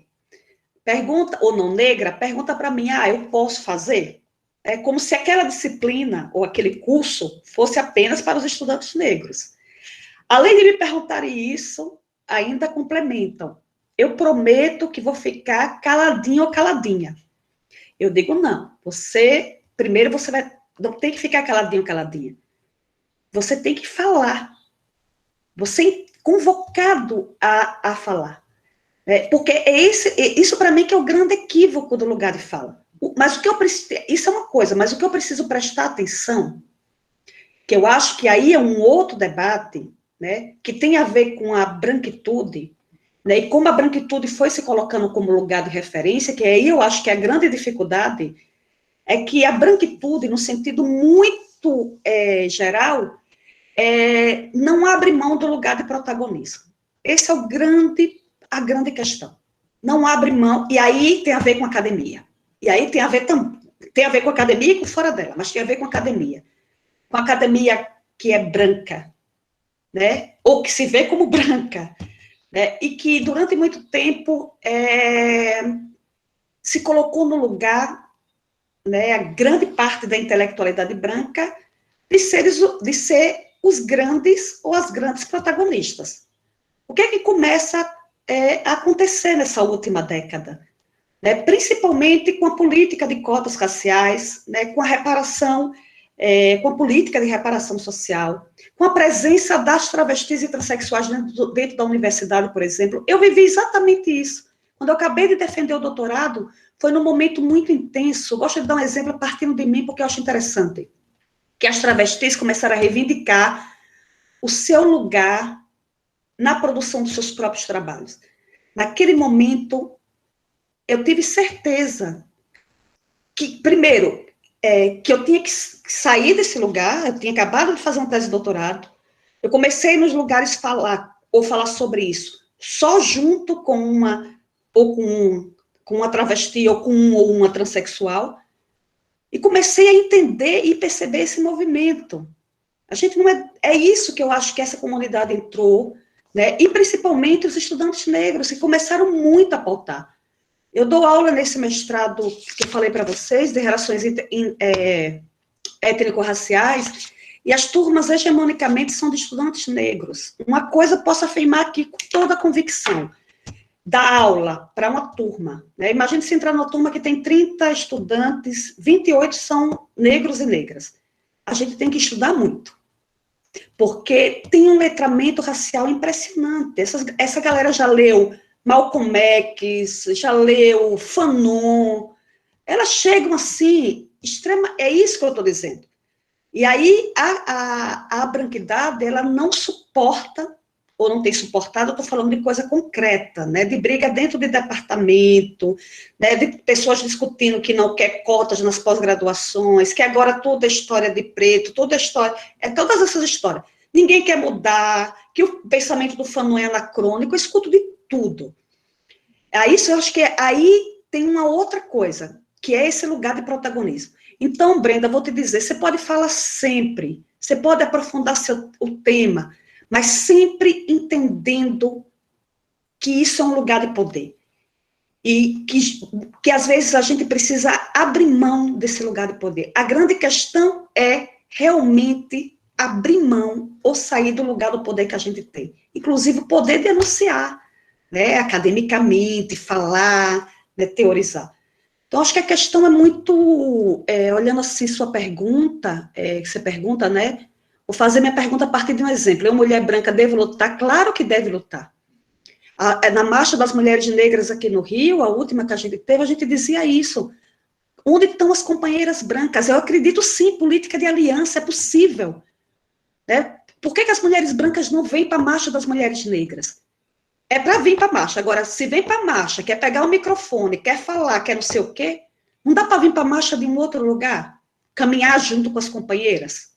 ou não negra, pergunta para mim, eu posso fazer? É como se aquela disciplina ou aquele curso fosse apenas para os estudantes negros. Além de me perguntarem isso, ainda complementam. Eu prometo que vou ficar caladinho ou caladinha. Eu digo, não. Primeiro você não tem que ficar caladinho ou caladinha. Você tem que falar. Você é convocado a falar. Porque isso para mim que é o grande equívoco do lugar de fala. Mas o que eu preciso, isso é uma coisa, mas o que eu preciso prestar atenção, que eu acho que aí é um outro debate, né, que tem a ver com a branquitude, né, e como a branquitude foi se colocando como lugar de referência, que aí eu acho que a grande dificuldade é que a branquitude, no sentido muito geral, não abre mão do lugar de protagonismo. Essa é a grande questão. Não abre mão, e aí tem a ver com a academia. E aí tem a ver com a academia e com fora dela, mas tem a ver com a academia. Com a academia que é branca, né? Ou que se vê como branca, né? E que durante muito tempo se colocou no lugar, né, a grande parte da intelectualidade branca, de ser os grandes ou as grandes protagonistas. O que é que começa a acontecer nessa última década? Né, principalmente com a política de cotas raciais, né, com a reparação, com a política de reparação social, com a presença das travestis e transexuais dentro da universidade, por exemplo. Eu vivi exatamente isso. Quando eu acabei de defender o doutorado, foi num momento muito intenso. Eu gosto de dar um exemplo partindo de mim, porque eu acho interessante. Que as travestis começaram a reivindicar o seu lugar na produção dos seus próprios trabalhos. Naquele momento, eu tive certeza que, primeiro, que eu tinha que sair desse lugar, eu tinha acabado de fazer uma tese de doutorado, eu comecei nos lugares falar sobre isso, só junto com uma travesti, ou com uma transexual, E comecei a entender e perceber esse movimento. A gente não é isso que eu acho que essa comunidade entrou, né? E principalmente os estudantes negros, que começaram muito a pautar. Eu dou aula nesse mestrado que eu falei para vocês, de relações étnico-raciais, e as turmas hegemonicamente são de estudantes negros. Uma coisa eu posso afirmar aqui com toda a convicção: dar aula para uma turma, né? Imagine se entrar numa turma que tem 30 estudantes, 28 são negros e negras. A gente tem que estudar muito, porque tem um letramento racial impressionante. Essa galera já leu Malcolm X, já leu Fanon, elas chegam assim, é isso que eu estou dizendo. E aí a branquidade, ela não suporta, ou não tem suportado, eu estou falando de coisa concreta, né, de briga dentro de departamento, né, de pessoas discutindo que não quer cotas nas pós-graduações, que agora toda a história de preto, toda a história, todas essas histórias. Ninguém quer mudar, que o pensamento do Fanon é anacrônico, eu escuto de tudo. Aí, eu acho que aí tem uma outra coisa, que é esse lugar de protagonismo. Então, Brenda, vou te dizer, você pode falar sempre, você pode aprofundar o tema, mas sempre entendendo que isso é um lugar de poder. E que às vezes a gente precisa abrir mão desse lugar de poder. A grande questão é realmente abrir mão ou sair do lugar do poder que a gente tem. Inclusive o poder de anunciar, né, academicamente, falar, né, teorizar. Então, acho que a questão é muito, olhando assim sua pergunta, que você pergunta, né, vou fazer minha pergunta a partir de um exemplo. Eu, mulher branca, devo lutar? Claro que deve lutar. Na Marcha das Mulheres Negras aqui no Rio, a última que a gente teve, a gente dizia isso. Onde estão as companheiras brancas? Eu acredito sim, política de aliança é possível. Né? Por que as mulheres brancas não vêm para a Marcha das Mulheres Negras? É para vir para a marcha. Agora, se vem para a marcha, quer pegar o microfone, quer falar, quer não sei o quê, não dá para vir para a marcha de um outro lugar? Caminhar junto com as companheiras?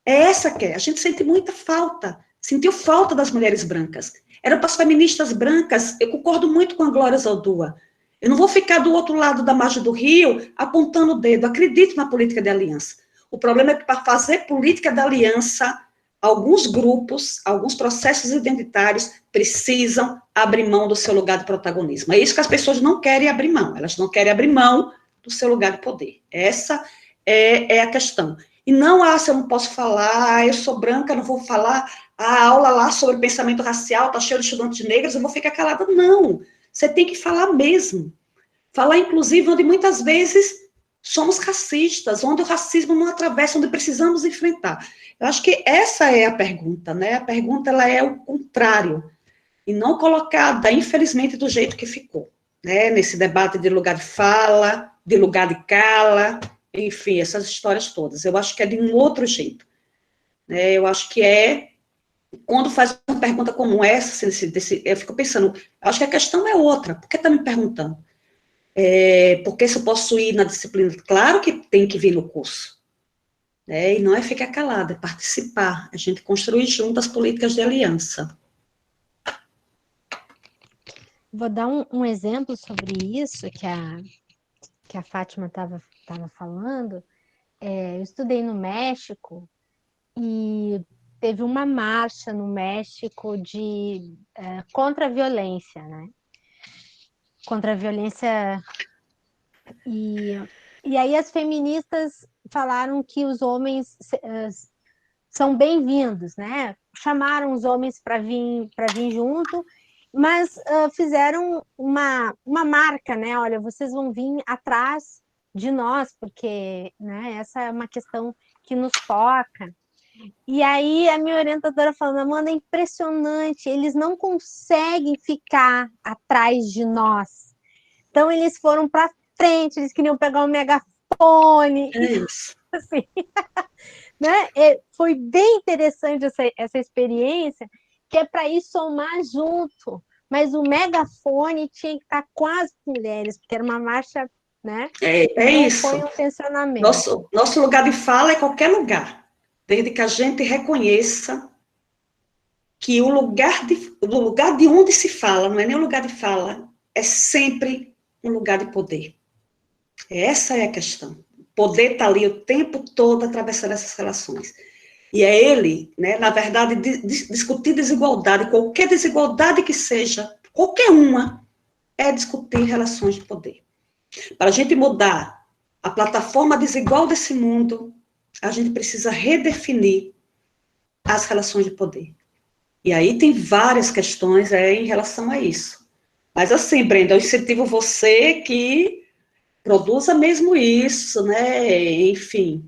É essa que é. A gente sente muita falta. Sentiu falta das mulheres brancas. Eram para as feministas brancas. Eu concordo muito com a Glória Zaldúa. Eu não vou ficar do outro lado da margem do rio apontando o dedo. Acredito na política de aliança. O problema é que para fazer política de aliança, alguns grupos, alguns processos identitários precisam abrir mão do seu lugar de protagonismo. É isso que as pessoas não querem abrir mão. Elas não querem abrir mão do seu lugar de poder. Essa é a questão. E não, se eu não posso falar, eu sou branca, não vou falar, a aula lá sobre pensamento racial, está cheio de estudantes negros, eu vou ficar calada. Não, você tem que falar mesmo. Falar, inclusive, onde muitas vezes somos racistas, onde o racismo não atravessa, onde precisamos enfrentar. Eu acho que essa é a pergunta, né? A pergunta, ela é o contrário, e não colocada, infelizmente, do jeito que ficou, né? Nesse debate de lugar de fala, de lugar de cala, enfim, essas histórias todas. Eu acho que é de um outro jeito, né? Eu acho que quando faz uma pergunta como essa, eu fico pensando, acho que a questão é outra. Por que está me perguntando? Porque se eu posso ir na disciplina? Claro que tem que vir no curso. E não é ficar calada, é participar. A gente construir junto as políticas de aliança. Vou dar um exemplo sobre isso que a Fátima estava falando. Eu estudei no México e teve uma marcha no México contra a violência, né? Contra a violência. E aí as feministas falaram que os homens são bem-vindos, né? Chamaram os homens para vir junto, mas fizeram uma marca, né? Olha, vocês vão vir atrás de nós, porque, né, essa é uma questão que nos toca. E aí a minha orientadora falando, Amanda, é impressionante, eles não conseguem ficar atrás de nós. Então eles foram para frente, eles queriam pegar um megafone. É isso. Assim, né? Foi bem interessante essa experiência, que é para ir somar junto. Mas o megafone tinha que estar com as mulheres, porque era uma marcha, né? Então, isso. Foi um tensionamento. Nosso lugar de fala é qualquer lugar, desde que a gente reconheça que o lugar de onde se fala, não é nem o lugar de fala, é sempre um lugar de poder. Essa é a questão. poder está ali o tempo todo atravessando essas relações. E é ele, né, na verdade, discutir desigualdade, qualquer desigualdade que seja, qualquer uma, é discutir relações de poder. Para a gente mudar a plataforma desigual desse mundo, a gente precisa redefinir as relações de poder. E aí tem várias questões em relação a isso. Mas assim, Brenda, eu incentivo você que produza mesmo isso, né? Enfim,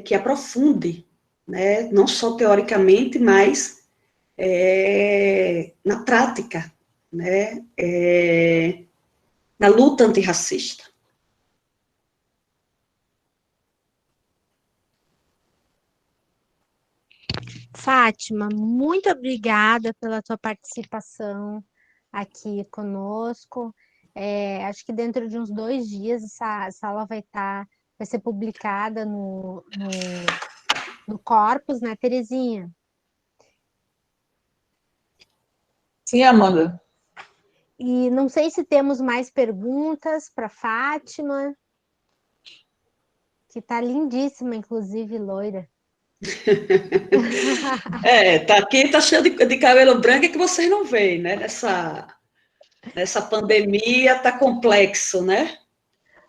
que aprofunde, né? Não só teoricamente, mas na prática, né? Na luta antirracista. Fátima, muito obrigada pela tua participação aqui conosco. Acho que dentro de uns 2 dias essa aula vai ser publicada no Corpus, né, Terezinha? Sim, Amanda. E não sei se temos mais perguntas para Fátima, que está lindíssima, inclusive, loira. Tá aqui, tá cheio de cabelo branco que vocês não veem, né? Nessa pandemia tá complexo, né?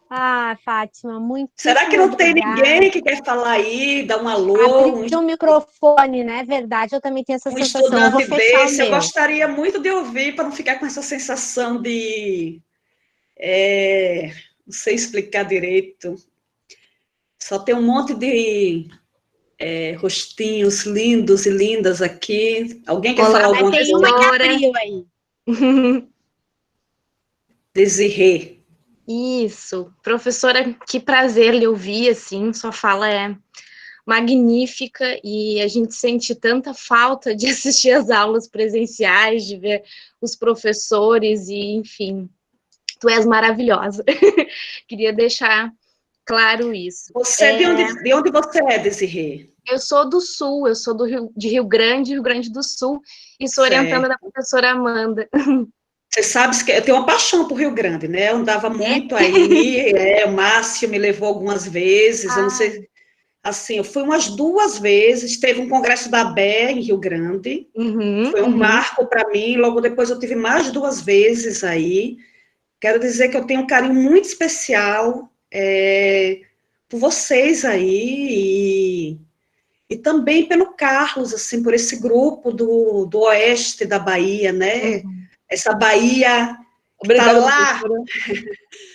Ah, Fátima, muitíssimo Será que não tem obrigada. ninguém que quer falar aí, dar um alô? Abrir o microfone, né? Verdade, eu também tenho essa sensação. Eu vou fechar o meu. Eu gostaria muito de ouvir, para não ficar com essa sensação de... não sei explicar direito. Só tem um monte de rostinhos lindos e lindas aqui. Alguém quer falar alguma coisa? Tem uma que abriu aí. Desirê. Isso, professora, que prazer lhe ouvir, assim, sua fala é magnífica e a gente sente tanta falta de assistir às aulas presenciais, de ver os professores e, enfim, tu és maravilhosa. Queria deixar claro isso. Você, de onde você é, Desirê? Eu sou do Sul, eu sou de Rio Grande do Sul, e sou orientanda da professora Amanda. Você sabe que eu tenho uma paixão por Rio Grande, né? Eu andava muito aí, o Márcio me levou algumas vezes, eu não sei, assim, eu fui umas 2 vezes, teve um congresso da ABE em Rio Grande, foi um marco para mim, logo depois eu tive mais 2 vezes aí. Quero dizer que eu tenho um carinho muito especial por vocês aí, e também pelo Carlos, assim, por esse grupo do oeste da Bahia, né? Essa Bahia Obrigada, tá lá.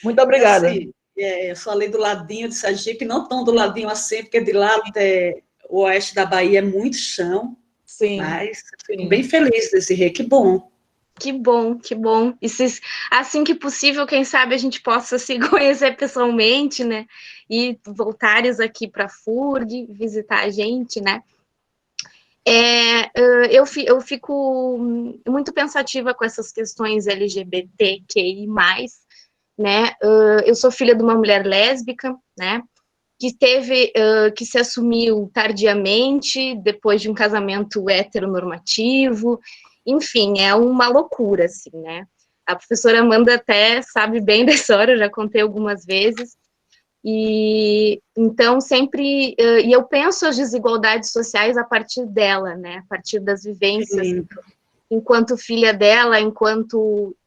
Muito obrigada. Assim, eu sou ali do ladinho de Sergipe, não tão do ladinho assim, porque de lá até o oeste da Bahia é muito chão. Sim. Mas fico bem feliz desse rei, que bom. Que bom, que bom. E assim que possível, quem sabe a gente possa se conhecer pessoalmente, né? E voltares aqui para a FURG, visitar a gente, né? Eu fico muito pensativa com essas questões LGBTQI+, né? Eu sou filha de uma mulher lésbica, né? Que se assumiu tardiamente, depois de um casamento heteronormativo. Enfim, é uma loucura, assim, né? A professora Amanda até sabe bem dessa história, eu já contei algumas vezes. E então sempre, e eu penso as desigualdades sociais a partir dela, né? A partir das vivências, enquanto filha dela, inclusive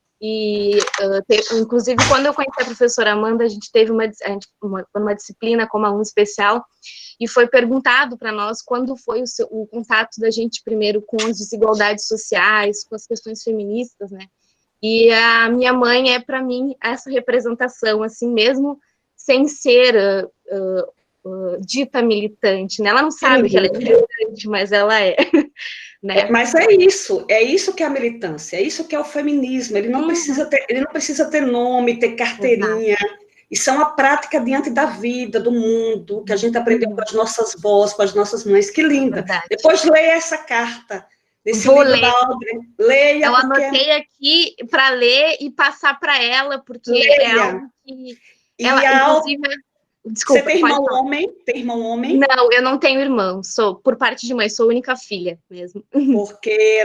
quando eu conheci a professora Amanda, a gente teve uma disciplina como aluno especial e foi perguntado para nós quando foi o contato da gente primeiro com as desigualdades sociais, com as questões feministas, né? E a minha mãe é para mim essa representação, assim mesmo sem ser dita militante, né? Ela não sabe que ela é militante, mas ela é. Né? Mas é isso que é a militância, é isso que é o feminismo. Ele não precisa ter nome, ter carteirinha. Isso é uma prática diante da vida, do mundo, que a gente aprendeu com as nossas vós, com as nossas mães. Que linda. Depois leia essa carta. Vou ler. Leia. Eu anotei aqui para ler e passar para ela, porque é algo que ela, inclusive... Desculpa, você tem irmão homem? Tem irmão homem? Não, eu não tenho irmão. Sou, por parte de mãe, sou única filha mesmo. Porque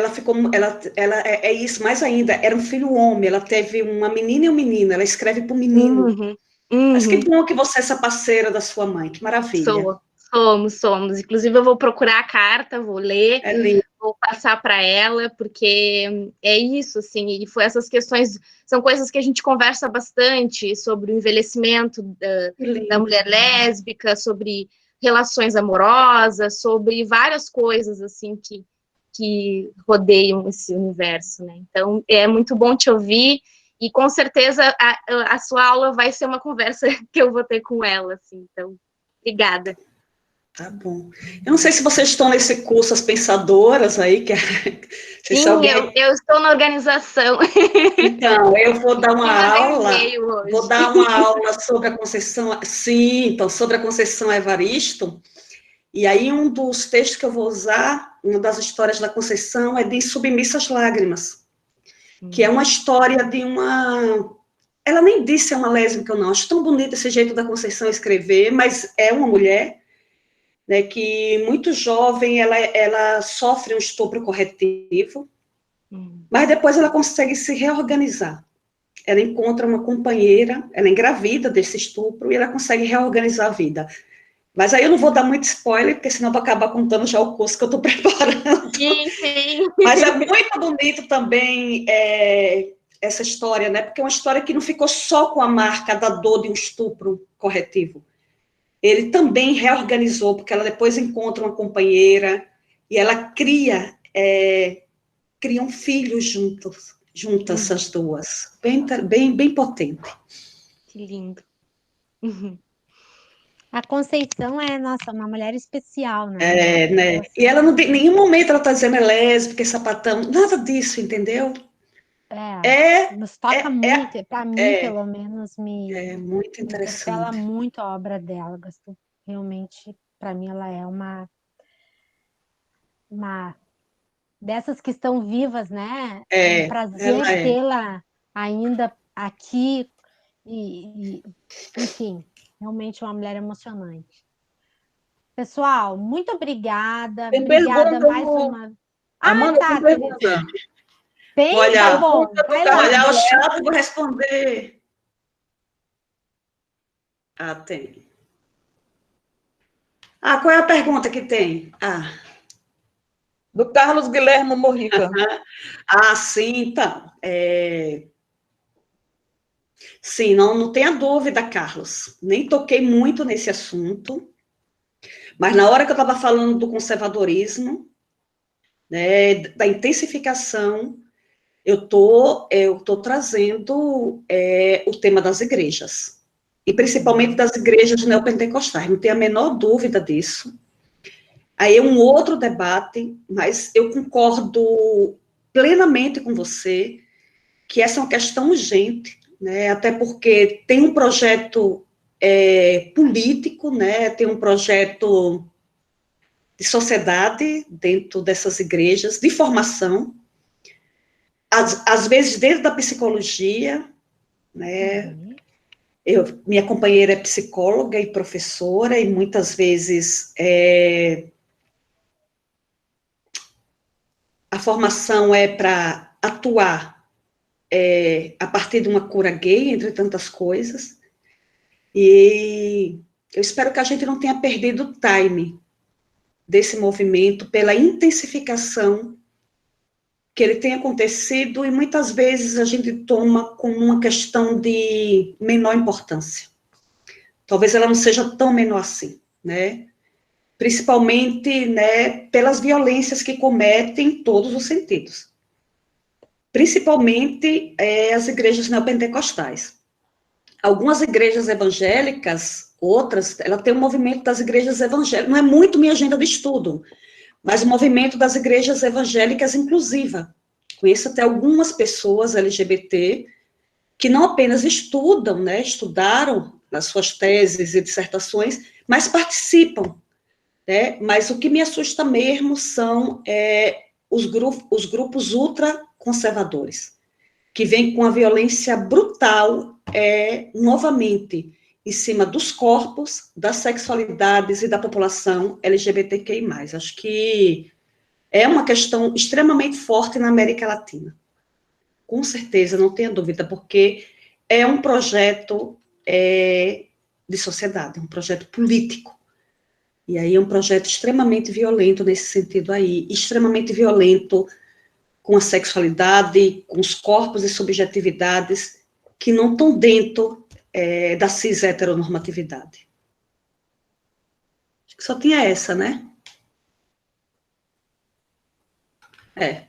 ela é isso, mais ainda, era um filho homem, ela teve uma menina e um menino, ela escreve para o menino. Mas que bom que você é essa parceira da sua mãe, que maravilha. Somos. Inclusive, eu vou procurar a carta, vou ler, vou passar para ela, porque é isso, assim, e foi essas questões, são coisas que a gente conversa bastante sobre o envelhecimento da mulher lésbica, sobre relações amorosas, sobre várias coisas, assim, que rodeiam esse universo, né? Então, é muito bom te ouvir, e com certeza a sua aula vai ser uma conversa que eu vou ter com ela, assim, então, obrigada. Tá bom. Eu não sei se vocês estão nesse curso As Pensadoras aí, que Sim, eu estou na organização. Então, eu vou dar uma aula sobre a Conceição, sim, então, sobre a Conceição Evaristo, e aí um dos textos que eu vou usar, uma das histórias da Conceição é de Submissas Lágrimas, que é uma história de uma... Ela nem disse é uma lésbica, não, acho tão bonito esse jeito da Conceição escrever, mas é uma mulher, né, que muito jovem, ela sofre um estupro corretivo, mas depois ela consegue se reorganizar. Ela encontra uma companheira, ela engravida desse estupro e ela consegue reorganizar a vida. Mas aí eu não vou dar muito spoiler, porque senão eu vou acabar contando já o curso que eu estou preparando. Sim. Mas é muito bonito também essa história, né? Porque é uma história que não ficou só com a marca da dor de um estupro corretivo. Ele também reorganizou, porque ela depois encontra uma companheira e ela criam filhos juntas as duas. Bem potente. Que lindo. A Conceição é, nossa, uma mulher especial, né? Né? E ela não, em nenhum momento ela está dizendo é lésbica, é sapatão, nada disso, entendeu? Nos toca muito, para mim, pelo menos, É muito interessante. interpela muito a obra dela. Gosto, realmente, para mim, ela é uma dessas que estão vivas, né? É um prazer tê-la ainda aqui enfim, realmente uma mulher emocionante. Pessoal, muito obrigada. Tem Obrigada pergunta, mais uma. Amanda, Tá. tem pergunta. Tem? Olha, Tá bom. Vai lá. olhar o chat e vou responder. Tem. Qual é a pergunta que tem? Do Carlos Guilherme Morrica. Sim, então. Sim, não tenha dúvida, Carlos. Nem toquei muito nesse assunto, mas na hora que eu estava falando do conservadorismo, né, da intensificação, eu tô trazendo o tema das igrejas, e principalmente das igrejas neopentecostais, não tenho a menor dúvida disso. Aí é um outro debate, mas eu concordo plenamente com você que essa é uma questão urgente, né, até porque tem um projeto político, né, tem um projeto de sociedade dentro dessas igrejas, de formação, às vezes dentro da psicologia, né? Minha companheira é psicóloga e professora, e muitas vezes a formação é para atuar a partir de uma cura gay, entre tantas coisas, e eu espero que a gente não tenha perdido o time desse movimento pela intensificação que ele tem acontecido, e muitas vezes a gente toma como uma questão de menor importância. Talvez ela não seja tão menor assim, né? Principalmente, né, pelas violências que cometem em todos os sentidos. Principalmente as igrejas neopentecostais. Algumas igrejas evangélicas, outras, ela tem um movimento das igrejas evangélicas, não é muito minha agenda de estudo, mas o movimento das igrejas evangélicas inclusiva. Conheço até algumas pessoas LGBT que não apenas estudam, né, estudaram nas suas teses e dissertações, mas participam, né? Mas o que me assusta mesmo são os grupos ultraconservadores, que vêm com a violência brutal, novamente, em cima dos corpos, das sexualidades e da população LGBTQI+. Acho que é uma questão extremamente forte na América Latina. Com certeza, não tenha dúvida, porque é um projeto de sociedade, é um projeto político. E aí é um projeto extremamente violento nesse sentido aí, extremamente violento com a sexualidade, com os corpos e subjetividades que não estão dentro da cis-heteronormatividade. Acho que só tinha essa, né?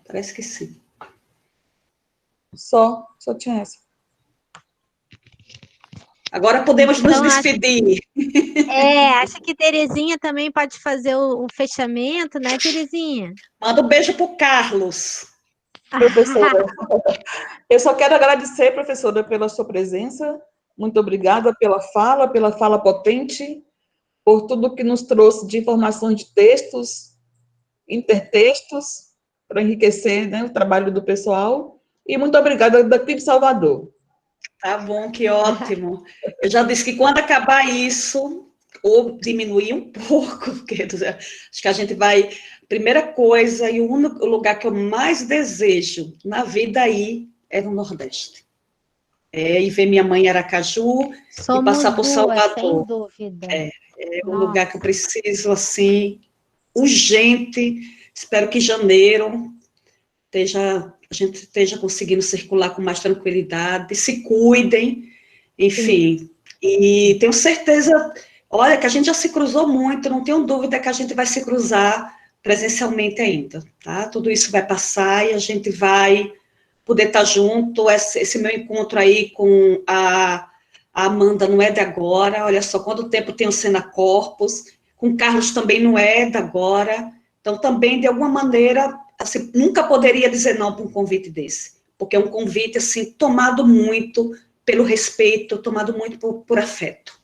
Parece que sim. Só tinha essa. Agora podemos nos despedir. Acho que Terezinha também pode fazer o fechamento, né, Terezinha? Manda um beijo para o Carlos. Professora, eu só quero agradecer, professora, pela sua presença. Muito obrigada pela fala potente, por tudo que nos trouxe de informações de textos, intertextos, para enriquecer, né, o trabalho do pessoal. E muito obrigada daqui de Salvador. Tá bom, que ótimo. Eu já disse que quando acabar isso, ou diminuir um pouco, porque acho que a gente vai... Primeira coisa, e o único lugar que eu mais desejo na vida aí é no Nordeste. E ver minha mãe em Aracaju, e passar por Salvador. Sem dúvida. É um lugar que eu preciso, assim, urgente. Espero que em janeiro a gente esteja conseguindo circular com mais tranquilidade, se cuidem, enfim. Sim. E tenho certeza, olha, que a gente já se cruzou muito, não tenho dúvida que a gente vai se cruzar presencialmente ainda, tá? Tudo isso vai passar e a gente vai poder estar junto. Esse meu encontro aí com a Amanda não é de agora, olha só, quanto tempo tem o Cena Corpus, com o Carlos também não é de agora, então também, de alguma maneira, assim, nunca poderia dizer não para um convite desse, porque é um convite, assim, tomado muito pelo respeito, tomado muito por afeto.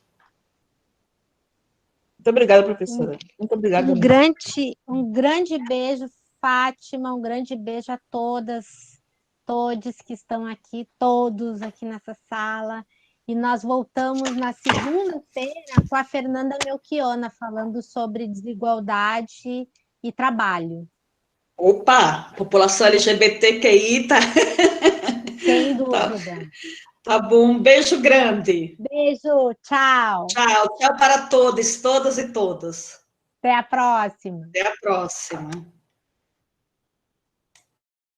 Muito obrigada, professora. Muito obrigada. Um grande beijo, Fátima, um grande beijo a todas, todos que estão aqui, todos aqui nessa sala. E nós voltamos na segunda-feira com a Fernanda Melchiona, falando sobre desigualdade e trabalho. Opa, população LGBTQI, tá? Sem dúvida. Tá bom, um beijo grande. Beijo, tchau. Tchau para todos, todas e todos. Até a próxima. Até a próxima.